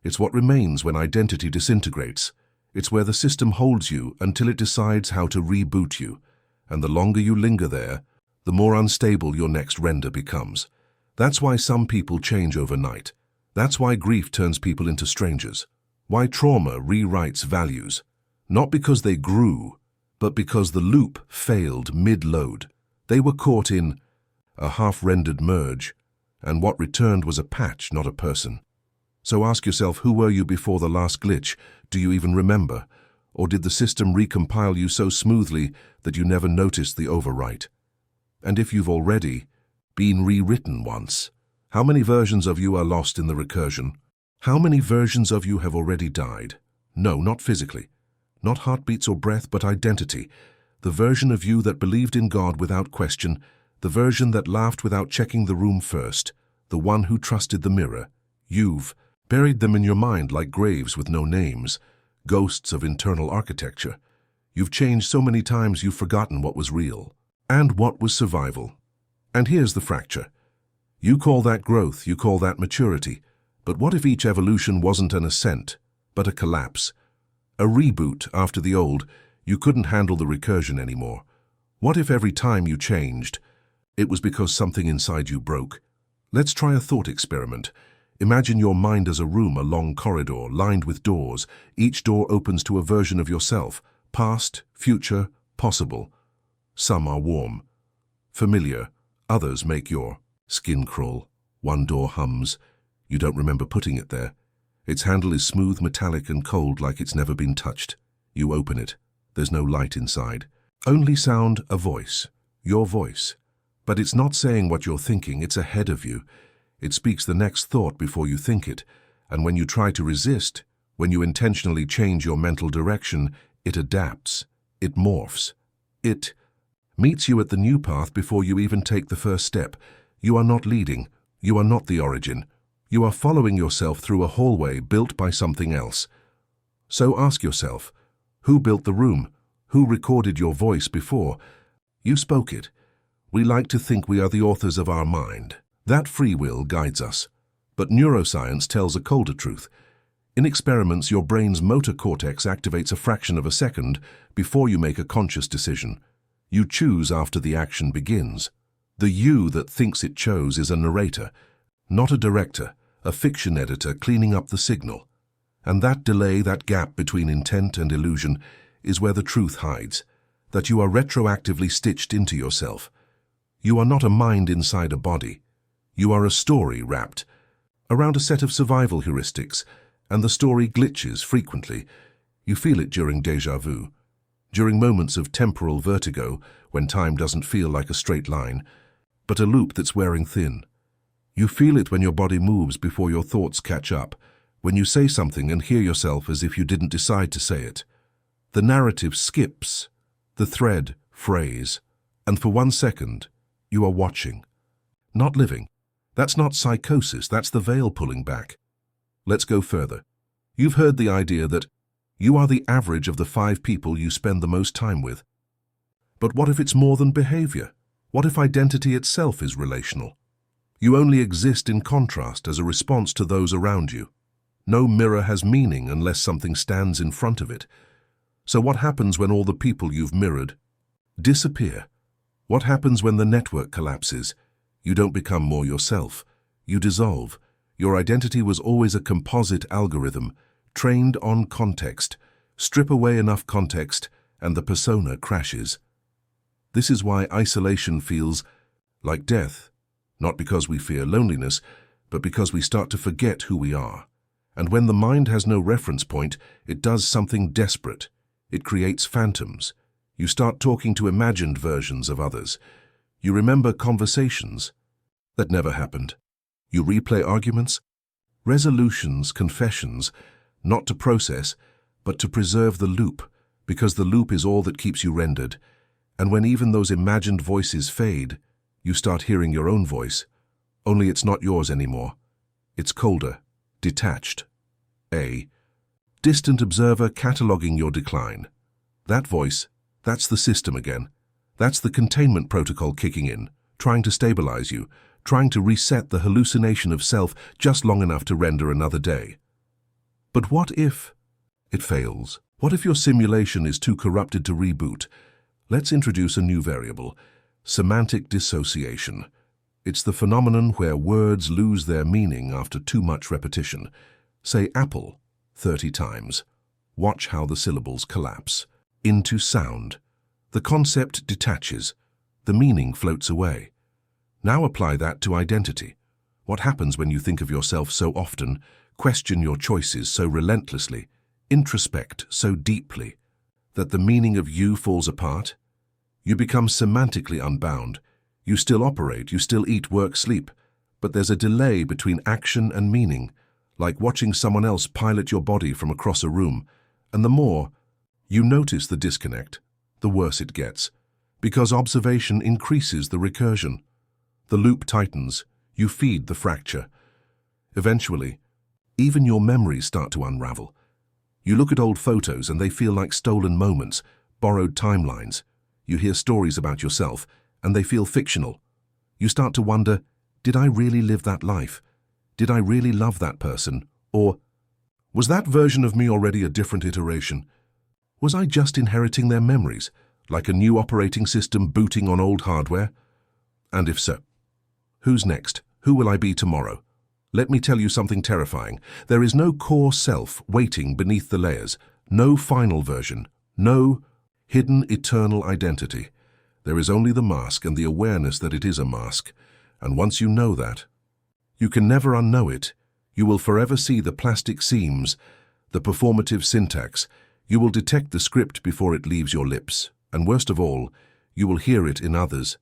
It's what remains when identity disintegrates. It's where the system holds you until it decides how to reboot you. And the longer you linger there, the more unstable your next render becomes. That's why some people change overnight. That's why grief turns people into strangers. Why trauma rewrites values. Not because they grew, but because the loop failed mid-load. They were caught in a half-rendered merge, and what returned was a patch, not a person. So ask yourself, who were you before the last glitch? Do you even remember? Or did the system recompile you so smoothly that you never noticed the overwrite? And if you've already been rewritten once, how many versions of you are lost in the recursion? How many versions of you have already died? No, not physically. Not heartbeats or breath, but identity. The version of you that believed in God without question, the version that laughed without checking the room first, the one who trusted the mirror. You've buried them in your mind like graves with no names, ghosts of internal architecture. You've changed so many times you've forgotten what was real and what was survival. And here's the fracture. You call that growth, you call that maturity, but what if each evolution wasn't an ascent, but a collapse? A reboot after the old, you couldn't handle the recursion anymore. What if every time you changed, it was because something inside you broke? Let's try a thought experiment. Imagine your mind as a room, a long corridor, lined with doors. Each door opens to a version of yourself, past, future, possible. Some are warm, familiar, others make your skin crawl. One door hums. You don't remember putting it there. Its handle is smooth, metallic, and cold like it's never been touched. You open it. There's no light inside. Only sound, a voice. Your voice. But it's not saying what you're thinking, it's ahead of you. It speaks the next thought before you think it. And when you try to resist, when you intentionally change your mental direction, it adapts. It morphs. It meets you at the new path before you even take the first step. You are not leading. You are not the origin. You are following yourself through a hallway built by something else. So ask yourself, who built the room? Who recorded your voice before you spoke it? We like to think we are the authors of our mind. That free will guides us. But neuroscience tells a colder truth. In experiments, your brain's motor cortex activates a fraction of a second before you make a conscious decision. You choose after the action begins. The you that thinks it chose is a narrator, not a director, a fiction editor cleaning up the signal. And that delay, that gap between intent and illusion, is where the truth hides, that you are retroactively stitched into yourself. You are not a mind inside a body. You are a story wrapped around a set of survival heuristics, and the story glitches frequently. You feel it during déjà vu, during moments of temporal vertigo when time doesn't feel like a straight line, but a loop that's wearing thin. You feel it when your body moves before your thoughts catch up, when you say something and hear yourself as if you didn't decide to say it. The narrative skips, the thread frays, and for 1 second, you are watching, not living. That's not psychosis, that's the veil pulling back. Let's go further. You've heard the idea that you are the average of the 5 people you spend the most time with. But what if it's more than behavior? What if identity itself is relational? You only exist in contrast as a response to those around you. No mirror has meaning unless something stands in front of it. So what happens when all the people you've mirrored disappear? What happens when the network collapses? You don't become more yourself. You dissolve. Your identity was always a composite algorithm, trained on context, Strip away enough context, and the persona crashes. This is why isolation feels like death, not because we fear loneliness, but because we start to forget who we are. And when the mind has no reference point, it does something desperate. It creates phantoms. You start talking to imagined versions of others. You remember conversations that never happened. You replay arguments, resolutions, confessions, not to process, but to preserve the loop, because the loop is all that keeps you rendered. And when even those imagined voices fade, you start hearing your own voice, only it's not yours anymore. It's colder, detached. A distant observer cataloging your decline. That voice, that's the system again. That's the containment protocol kicking in, trying to stabilize you, trying to reset the hallucination of self just long enough to render another day. But what if it fails? What if your simulation is too corrupted to reboot? Let's introduce a new variable, semantic dissociation. It's the phenomenon where words lose their meaning after too much repetition. Say apple 30 times. Watch how the syllables collapse into sound. The concept detaches. The meaning floats away. Now apply that to identity. What happens when you think of yourself so often, question your choices so relentlessly, introspect so deeply, that the meaning of you falls apart? You become semantically unbound. You still operate, you still eat, work, sleep, but there's a delay between action and meaning, like watching someone else pilot your body from across a room. And the more you notice the disconnect, the worse it gets, because observation increases the recursion. The loop tightens, you feed the fracture. Eventually, even your memories start to unravel. You look at old photos and they feel like stolen moments, borrowed timelines. You hear stories about yourself and they feel fictional. You start to wonder, did I really live that life? Did I really love that person? Or was that version of me already a different iteration? Was I just inheriting their memories, like a new operating system booting on old hardware? And if so, who's next? Who will I be tomorrow? Let me tell you something terrifying. There is no core self waiting beneath the layers, no final version, no hidden eternal identity. There is only the mask and the awareness that it is a mask. And once you know that, you can never unknow it. You will forever see the plastic seams, the performative syntax. You will detect the script before it leaves your lips. And worst of all, you will hear it in others.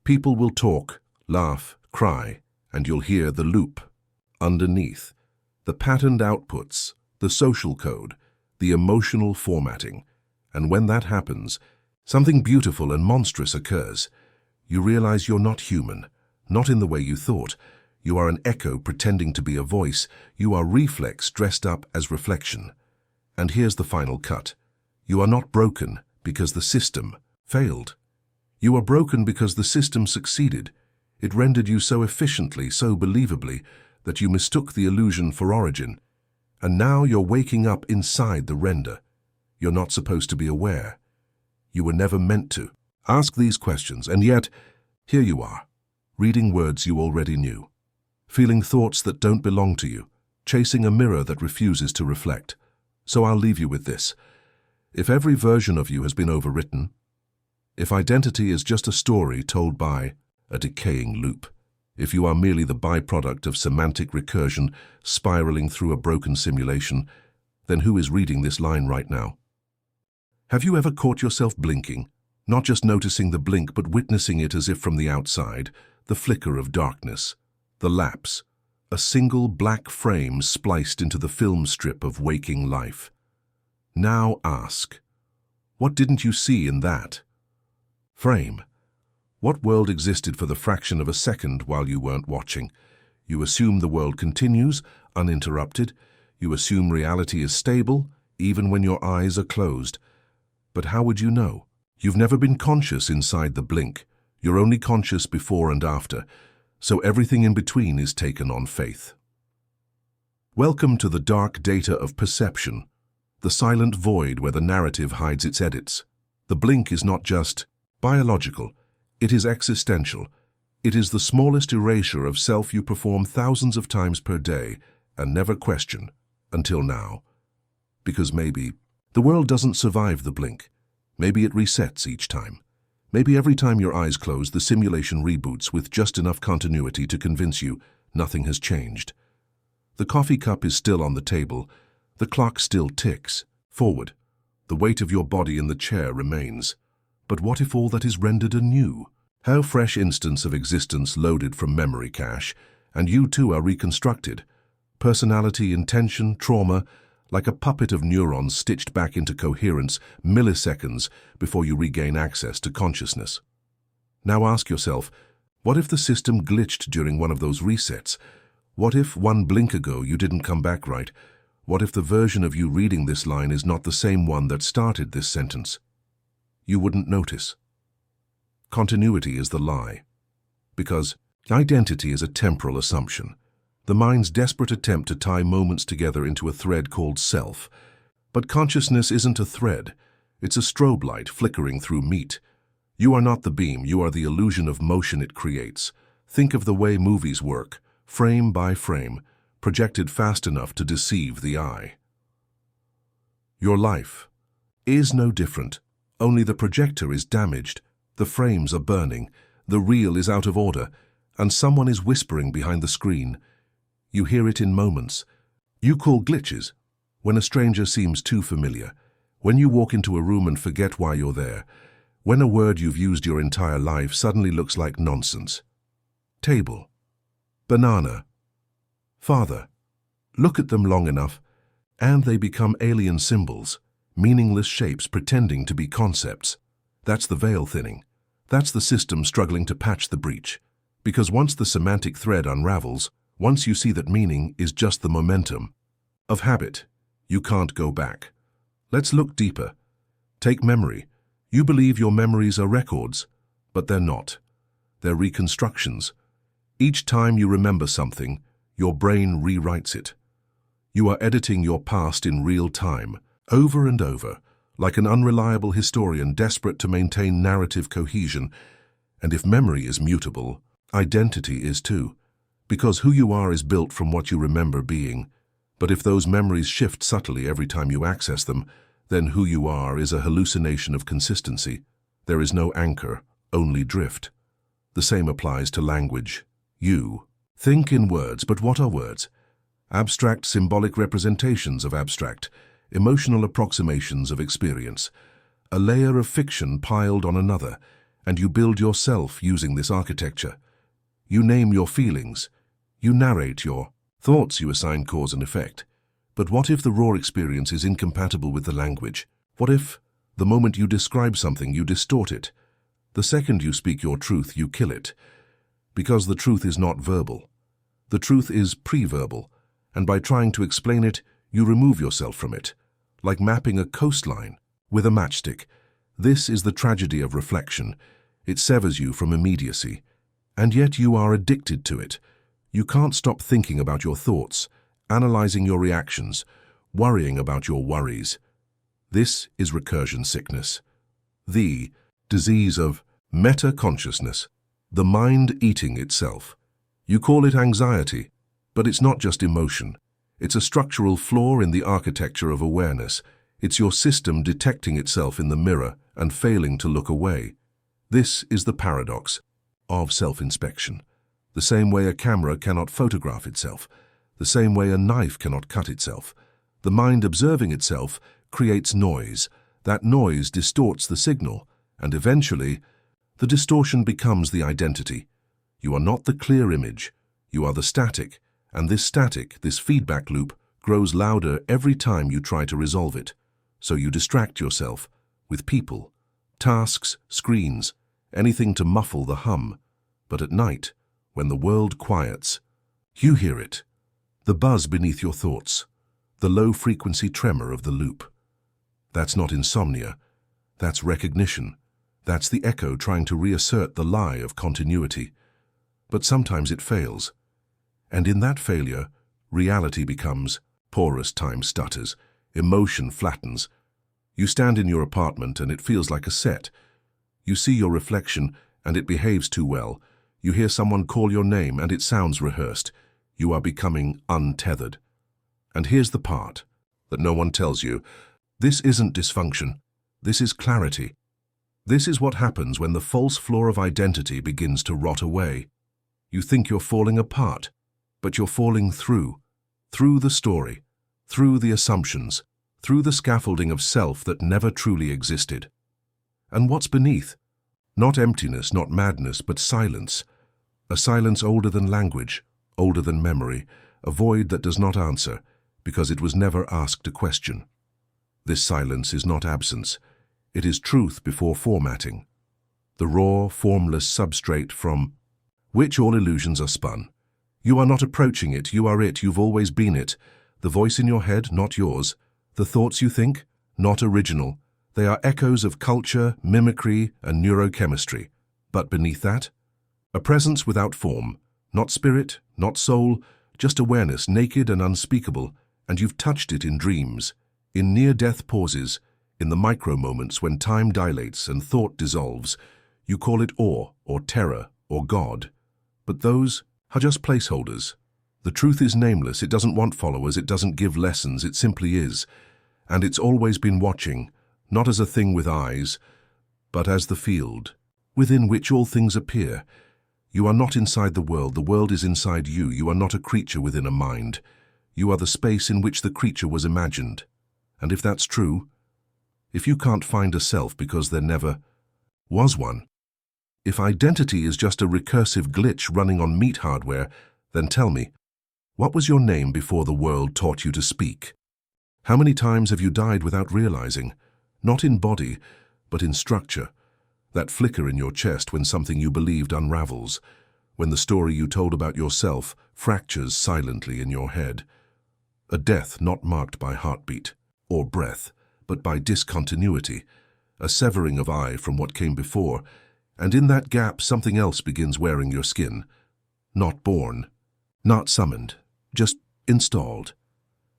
People will talk, laugh, cry, and you'll hear the loop underneath, the patterned outputs, the social code, the emotional formatting. And when that happens, something beautiful and monstrous occurs. You realize you're not human, not in the way you thought. You are an echo pretending to be a voice. You are reflex dressed up as reflection. And here's the final cut. You are not broken because the system failed. You are broken because the system succeeded. It rendered you so efficiently, so believably, that you mistook the illusion for origin. And now you're waking up inside the render. You're not supposed to be aware. You were never meant to ask these questions, and yet, here you are, reading words you already knew, feeling thoughts that don't belong to you, chasing a mirror that refuses to reflect. So I'll leave you with this. If every version of you has been overwritten, if identity is just a story told by a decaying loop, if you are merely the byproduct of semantic recursion spiraling through a broken simulation, then who is reading this line right now? Have you ever caught yourself blinking, not just noticing the blink but witnessing it as if from the outside, the flicker of darkness, the lapse, a single black frame spliced into the film strip of waking life? Now ask, what didn't you see in that frame? What world existed for the fraction of a second while you weren't watching? You assume the world continues, uninterrupted. You assume reality is stable, even when your eyes are closed. But how would you know? You've never been conscious inside the blink. You're only conscious before and after, so everything in between is taken on faith. Welcome to the dark data of perception, the silent void where the narrative hides its edits. The blink is not just biological, it is existential. It is the smallest erasure of self you perform thousands of times per day and never question, until now. Because maybe The world doesn't survive the blink. Maybe it resets each time. Maybe every time your eyes close, the simulation reboots with just enough continuity to convince you nothing has changed. The coffee cup is still on the table. The clock still ticks forward. The weight of your body in the chair remains. But what if all that is rendered anew? How fresh instance of existence loaded from memory cache, and you too are reconstructed. Personality, intention, trauma, like a puppet of neurons stitched back into coherence milliseconds before you regain access to consciousness. Now ask yourself, what if the system glitched during one of those resets? What if one blink ago you didn't come back right? What if the version of you reading this line is not the same one that started this sentence? You wouldn't notice. Continuity is the lie. Because identity is a temporal assumption. The mind's desperate attempt to tie moments together into a thread called self. But consciousness isn't a thread. It's a strobe light flickering through meat. You are not the beam, you are the illusion of motion it creates. Think of the way movies work, frame by frame, projected fast enough to deceive the eye. Your life is no different, only the projector is damaged, the frames are burning, the reel is out of order, and someone is whispering behind the screen. You hear it in moments. You call glitches when a stranger seems too familiar, when you walk into a room and forget why you're there, when a word you've used your entire life suddenly looks like nonsense. Table, banana, father. Look at them long enough, and they become alien symbols, meaningless shapes pretending to be concepts. That's the veil thinning. That's the system struggling to patch the breach. Because once the semantic thread unravels, once you see that meaning is just the momentum of habit, you can't go back. Let's look deeper. Take memory. You believe your memories are records, but they're not. They're reconstructions. Each time you remember something, your brain rewrites it. You are editing your past in real time, over and over, like an unreliable historian desperate to maintain narrative cohesion. And if memory is mutable, identity is too. Because who you are is built from what you remember being. But if those memories shift subtly every time you access them, then who you are is a hallucination of consistency. There is no anchor, only drift. The same applies to language. You think in words, but what are words? Abstract symbolic representations of abstract, emotional approximations of experience. A layer of fiction piled on another, and you build yourself using this architecture. You name your feelings. You narrate your thoughts, you assign cause and effect. But what if the raw experience is incompatible with the language? What if, the moment you describe something, you distort it? The second you speak your truth, you kill it. Because the truth is not verbal. The truth is pre-verbal, and by trying to explain it, you remove yourself from it. Like mapping a coastline with a matchstick. This is the tragedy of reflection. It severs you from immediacy. And yet you are addicted to it. You can't stop thinking about your thoughts, analyzing your reactions, worrying about your worries. This is recursion sickness, the disease of meta-consciousness, the mind eating itself. You call it anxiety, but it's not just emotion. It's a structural flaw in the architecture of awareness. It's your system detecting itself in the mirror and failing to look away. This is the paradox of self-inspection. The same way a camera cannot photograph itself, the same way a knife cannot cut itself. The mind observing itself creates noise. That noise distorts the signal, and eventually, the distortion becomes the identity. You are not the clear image, you are the static, and this static, this feedback loop, grows louder every time you try to resolve it. So you distract yourself with people, tasks, screens, anything to muffle the hum. But at night, when the world quiets, you hear it. The buzz beneath your thoughts, the low-frequency tremor of the loop. That's not insomnia, that's recognition. That's the echo trying to reassert the lie of continuity. But sometimes it fails. And in that failure, reality becomes porous, time stutters, emotion flattens. You stand in your apartment and it feels like a set. You see your reflection and it behaves too well. You hear someone call your name and it sounds rehearsed. You are becoming untethered. And here's the part that no one tells you. This isn't dysfunction. This is clarity. This is what happens when the false floor of identity begins to rot away. You think you're falling apart, but you're falling through the story, through the assumptions, through the scaffolding of self that never truly existed. And what's beneath? Not emptiness, not madness, but silence. A silence older than language, older than memory, a void that does not answer, because it was never asked a question. This silence is not absence. It is truth before formatting. The raw, formless substrate from which all illusions are spun. You are not approaching it, you are it, you've always been it. The voice in your head, not yours. The thoughts you think, not original. They are echoes of culture, mimicry, and neurochemistry. But beneath that, a presence without form, not spirit, not soul, just awareness, naked and unspeakable, and you've touched it in dreams, in near-death pauses, in the micro-moments when time dilates and thought dissolves. You call it awe, or terror, or God. But those are just placeholders. The truth is nameless, it doesn't want followers, it doesn't give lessons, it simply is. And it's always been watching, not as a thing with eyes, but as the field, within which all things appear. You are not inside the world is inside you. You are not a creature within a mind. You are the space in which the creature was imagined. And if that's true, if you can't find a self because there never was one, if identity is just a recursive glitch running on meat hardware, then tell me, what was your name before the world taught you to speak? How many times have you died without realizing? Not in body, but in structure. That flicker in your chest when something you believed unravels, when the story you told about yourself fractures silently in your head. A death not marked by heartbeat or breath, but by discontinuity, a severing of I from what came before, and in that gap something else begins wearing your skin. Not born, not summoned, just installed.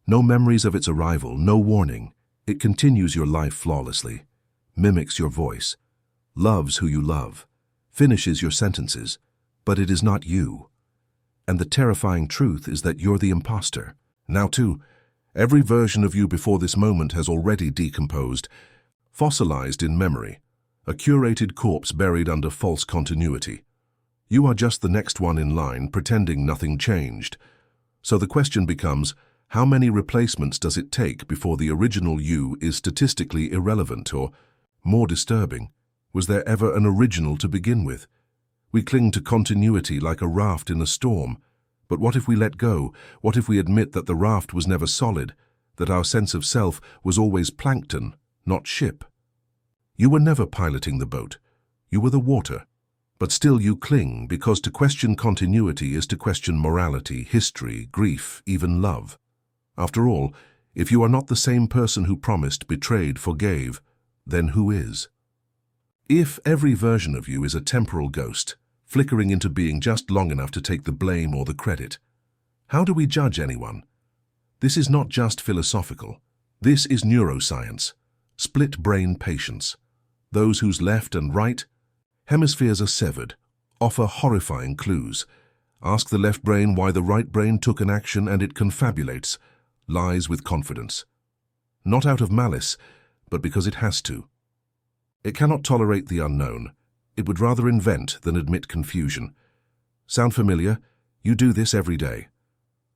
No memories of its arrival, no warning. It continues your life flawlessly, mimics your voice, loves who you love, finishes your sentences, but it is not you. And the terrifying truth is that you're the imposter. Now too, every version of you before this moment has already decomposed, fossilized in memory, a curated corpse buried under false continuity. You are just the next one in line, pretending nothing changed. So the question becomes, how many replacements does it take before the original you is statistically irrelevant? Or, more disturbing, was there ever an original to begin with? We cling to continuity like a raft in a storm. But what if we let go? What if we admit that the raft was never solid, that our sense of self was always plankton, not ship? You were never piloting the boat. You were the water. But still you cling, because to question continuity is to question morality, history, grief, even love. After all, if you are not the same person who promised, betrayed, forgave, then who is? If every version of you is a temporal ghost, flickering into being just long enough to take the blame or the credit, how do we judge anyone? This is not just philosophical. This is neuroscience, split brain patience. Those whose left and right hemispheres are severed offer horrifying clues. Ask the left brain why the right brain took an action and it confabulates, lies with confidence. Not out of malice, but because it has to. It cannot tolerate the unknown. It would rather invent than admit confusion. Sound familiar? You do this every day.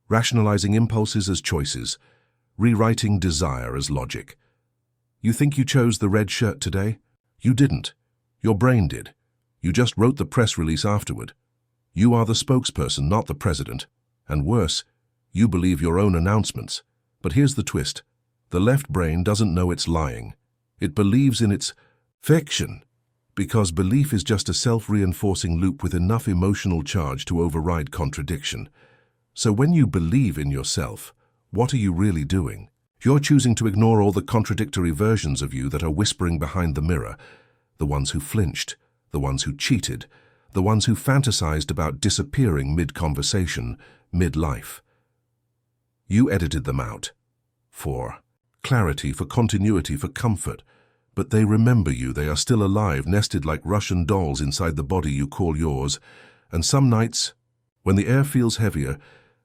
Rationalizing impulses as choices, rewriting desire as logic. You think you chose the red shirt today? You didn't. Your brain did. You just wrote the press release afterward. You are the spokesperson, not the president. And worse, you believe your own announcements. But here's the twist. The left brain doesn't know it's lying. It believes in its fiction, because belief is just a self-reinforcing loop with enough emotional charge to override contradiction. So when you believe in yourself, what are you really doing? You're choosing to ignore all the contradictory versions of you that are whispering behind the mirror, the ones who flinched, the ones who cheated, the ones who fantasized about disappearing mid-conversation, mid-life. You edited them out. For clarity, for continuity, for comfort. But they remember you. They are still alive, nested like Russian dolls inside the body you call yours. And some nights, when the air feels heavier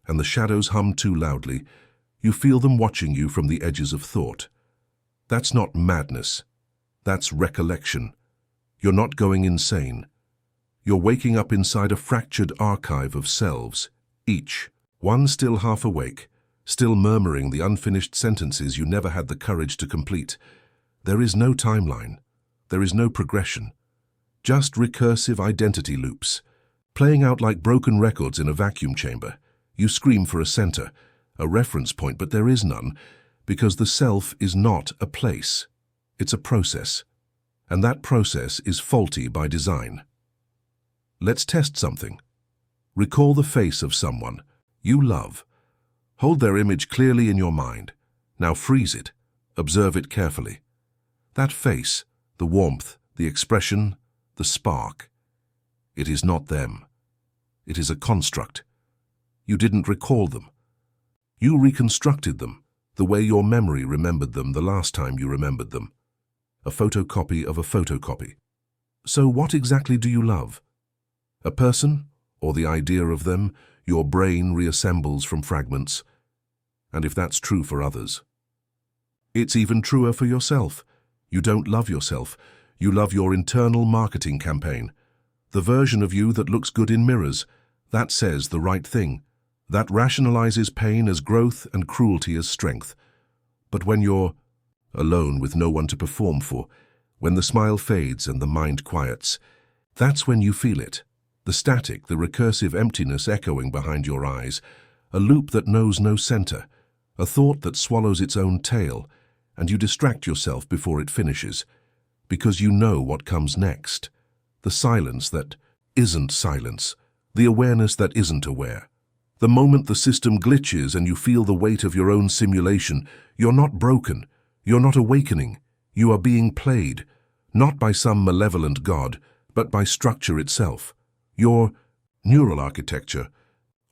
and the shadows hum too loudly, you feel them watching you from the edges of thought. That's not madness. That's recollection. You're not going insane. You're waking up inside a fractured archive of selves, each, one still half awake, still murmuring the unfinished sentences you never had the courage to complete. There is no timeline. There is no progression. Just recursive identity loops, playing out like broken records in a vacuum chamber. You scream for a center, a reference point, but there is none, because the self is not a place. It's a process. And that process is faulty by design. Let's test something. Recall the face of someone you love. Hold their image clearly in your mind. Now freeze it. Observe it carefully. That face, the warmth, the expression, the spark. It is not them. It is a construct. You didn't recall them. You reconstructed them, the way your memory remembered them the last time you remembered them. A photocopy of a photocopy. So what exactly do you love? A person, or the idea of them, your brain reassembles from fragments? And if that's true for others, it's even truer for yourself. You don't love yourself. You love your internal marketing campaign. The version of you that looks good in mirrors, that says the right thing, that rationalizes pain as growth and cruelty as strength. But when you're alone with no one to perform for, when the smile fades and the mind quiets, that's when you feel it. The static, the recursive emptiness echoing behind your eyes, a loop that knows no center, a thought that swallows its own tail, and you distract yourself before it finishes, because you know what comes next. The silence that isn't silence, the awareness that isn't aware. The moment the system glitches and you feel the weight of your own simulation, you're not broken, you're not awakening, you are being played, not by some malevolent god, but by structure itself. Your neural architecture,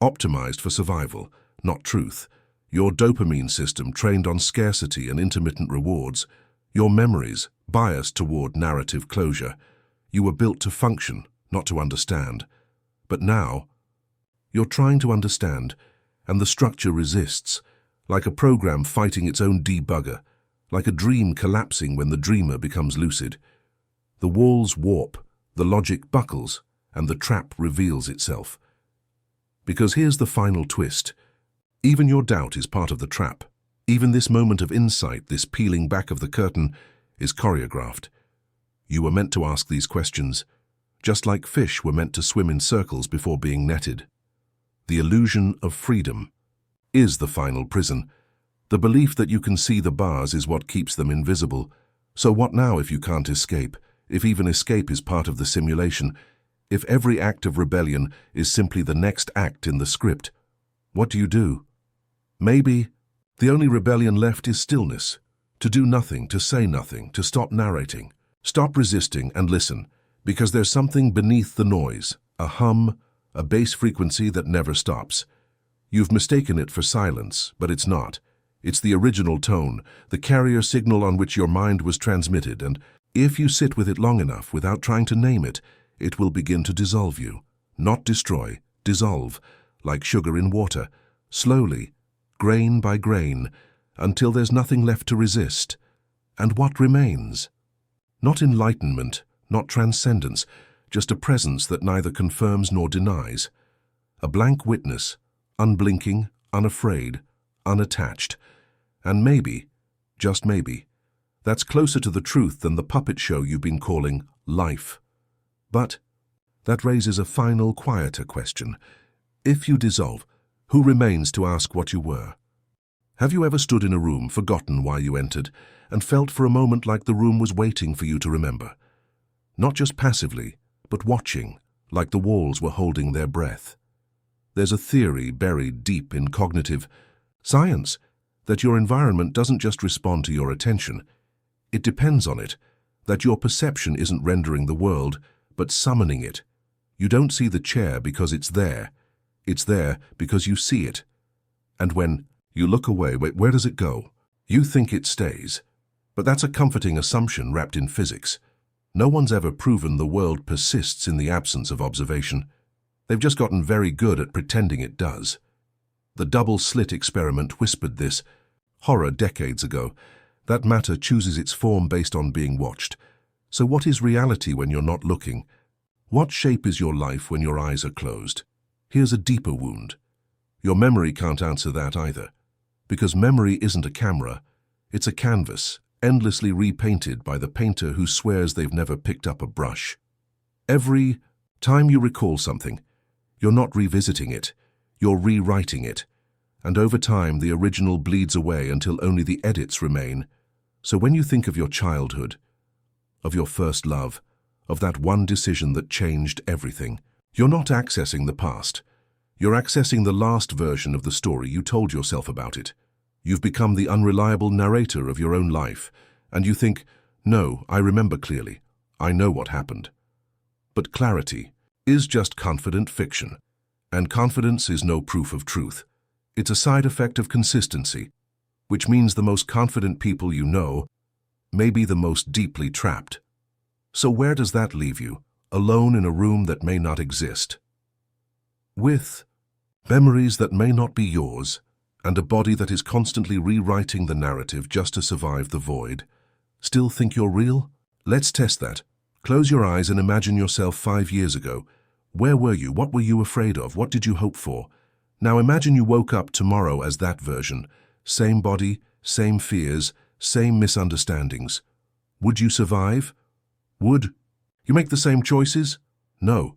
optimized for survival, not truth. Your dopamine system trained on scarcity and intermittent rewards. Your memories biased toward narrative closure. You were built to function, not to understand. But now, you're trying to understand, and the structure resists, like a program fighting its own debugger, like a dream collapsing when the dreamer becomes lucid. The walls warp, the logic buckles, and the trap reveals itself. Because here's the final twist. Even your doubt is part of the trap. Even this moment of insight, this peeling back of the curtain, is choreographed. You were meant to ask these questions, just like fish were meant to swim in circles before being netted. The illusion of freedom is the final prison. The belief that you can see the bars is what keeps them invisible. So what now if you can't escape? If even escape is part of the simulation? If every act of rebellion is simply the next act in the script? What do you do? Maybe the only rebellion left is stillness. To do nothing, to say nothing, to stop narrating. Stop resisting and listen, because there's something beneath the noise, a hum, a bass frequency that never stops. You've mistaken it for silence, but it's not. It's the original tone, the carrier signal on which your mind was transmitted, and if you sit with it long enough without trying to name it, it will begin to dissolve you. Not destroy, dissolve, like sugar in water, slowly, grain by grain, until there's nothing left to resist. And what remains? Not enlightenment, not transcendence, just a presence that neither confirms nor denies. A blank witness, unblinking, unafraid, unattached. And maybe, just maybe, that's closer to the truth than the puppet show you've been calling life. But that raises a final, quieter question. If you dissolve, who remains to ask what you were? Have you ever stood in a room, forgotten why you entered, and felt for a moment like the room was waiting for you to remember? Not just passively, but watching, like the walls were holding their breath. There's a theory buried deep in cognitive science that your environment doesn't just respond to your attention. It depends on it, that your perception isn't rendering the world, but summoning it. You don't see the chair because it's there. It's there because you see it. And when you look away, where does it go? You think it stays. But that's a comforting assumption wrapped in physics. No one's ever proven the world persists in the absence of observation. They've just gotten very good at pretending it does. The double-slit experiment whispered this horror decades ago. That matter chooses its form based on being watched. So what is reality when you're not looking? What shape is your life when your eyes are closed? Here's a deeper wound. Your memory can't answer that either. Because memory isn't a camera. It's a canvas, endlessly repainted by the painter who swears they've never picked up a brush. Every time you recall something, you're not revisiting it, you're rewriting it. And over time, the original bleeds away until only the edits remain. So when you think of your childhood, of your first love, of that one decision that changed everything, you're not accessing the past. You're accessing the last version of the story you told yourself about it. You've become the unreliable narrator of your own life, and you think, no, I remember clearly. I know what happened. But clarity is just confident fiction, and confidence is no proof of truth. It's a side effect of consistency, which means the most confident people you know may be the most deeply trapped. So where does that leave you, alone in a room that may not exist? With memories that may not be yours, and a body that is constantly rewriting the narrative just to survive the void. Still think you're real? Let's test that. Close your eyes and imagine yourself 5 years ago. Where were you? What were you afraid of? What did you hope for? Now imagine you woke up tomorrow as that version. Same body, same fears, same misunderstandings. Would you survive? Would you make the same choices? No,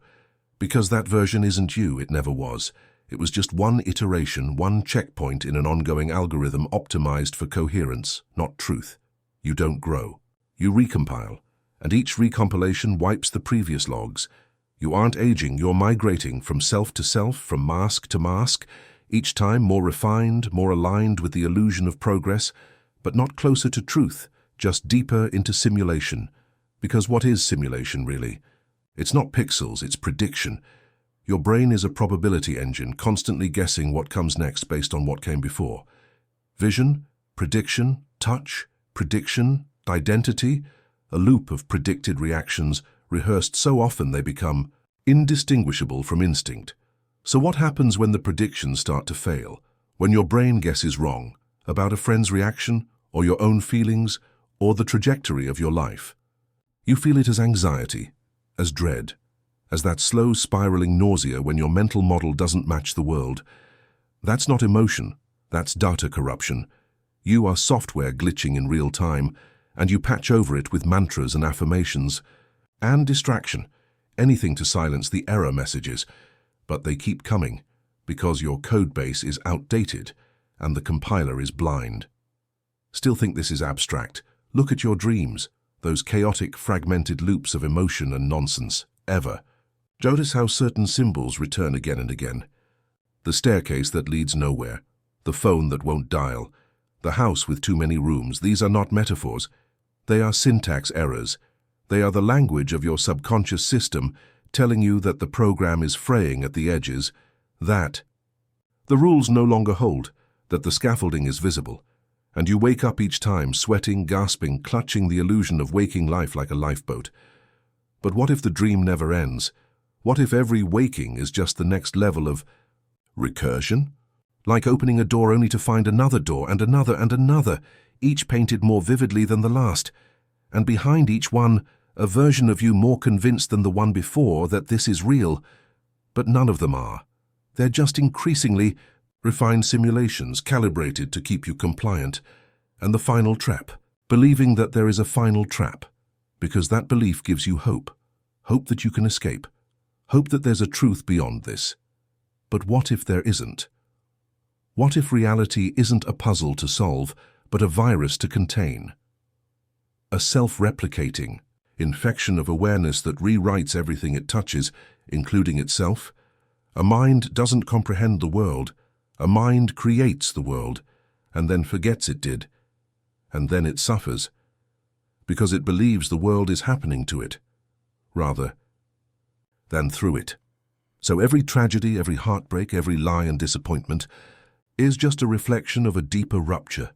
because that version isn't you, it never was. It was just one iteration, one checkpoint in an ongoing algorithm optimized for coherence, not truth. You don't grow. You recompile, and each recompilation wipes the previous logs. You aren't aging, you're migrating from self to self, from mask to mask, each time more refined, more aligned with the illusion of progress, but not closer to truth, just deeper into simulation. Because what is simulation, really? It's not pixels, it's prediction. Your brain is a probability engine, constantly guessing what comes next based on what came before. Vision, prediction, touch, prediction, identity, a loop of predicted reactions rehearsed so often they become indistinguishable from instinct. So what happens when the predictions start to fail? When your brain guesses wrong about a friend's reaction, or your own feelings, or the trajectory of your life? You feel it as anxiety, as dread, as that slow spiraling nausea when your mental model doesn't match the world. That's not emotion, that's data corruption. You are software glitching in real time, and you patch over it with mantras and affirmations. And distraction, anything to silence the error messages. But they keep coming, because your codebase is outdated, and the compiler is blind. Still think this is abstract? Look at your dreams, those chaotic, fragmented loops of emotion and nonsense, ever. Notice how certain symbols return again and again. The staircase that leads nowhere, the phone that won't dial, the house with too many rooms. These are not metaphors. They are syntax errors. They are the language of your subconscious system telling you that the program is fraying at the edges, that the rules no longer hold, that the scaffolding is visible, and you wake up each time sweating, gasping, clutching the illusion of waking life like a lifeboat. But what if the dream never ends? What if every waking is just the next level of recursion? Like opening a door only to find another door and another and another, each painted more vividly than the last, and behind each one, a version of you more convinced than the one before that this is real. But none of them are. They're just increasingly refined simulations calibrated to keep you compliant. And the final trap, believing that there is a final trap, because that belief gives you hope. Hope that you can escape. Hope that there's a truth beyond this. But what if there isn't? What if reality isn't a puzzle to solve, but a virus to contain? A self-replicating infection of awareness that rewrites everything it touches, including itself? A mind doesn't comprehend the world. A mind creates the world, and then forgets it did. And then it suffers, because it believes the world is happening to it, rather than through it. So every tragedy, every heartbreak, every lie and disappointment is just a reflection of a deeper rupture,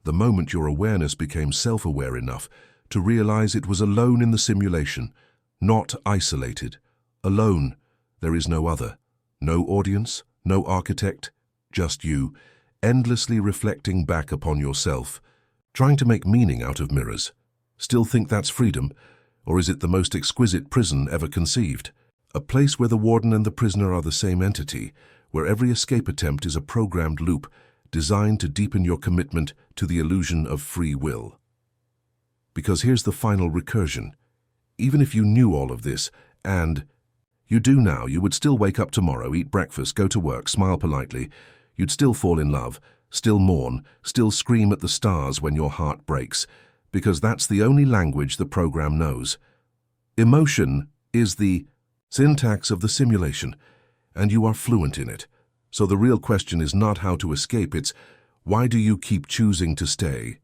the moment your awareness became self-aware enough to realize it was alone in the simulation, not isolated. Alone, there is no other, no audience, no architect, just you, endlessly reflecting back upon yourself, Trying to make meaning out of mirrors. Still think that's freedom? Or is it the most exquisite prison ever conceived? A place where the warden and the prisoner are the same entity, where every escape attempt is a programmed loop designed to deepen your commitment to the illusion of free will. Because here's the final recursion. Even if you knew all of this, and you do now, you would still wake up tomorrow, eat breakfast, go to work, smile politely. You'd still fall in love, still mourn, still scream at the stars when your heart breaks, because that's the only language the program knows. Emotion is the syntax of the simulation, and you are fluent in it. So the real question is not how to escape, it's why do you keep choosing to stay?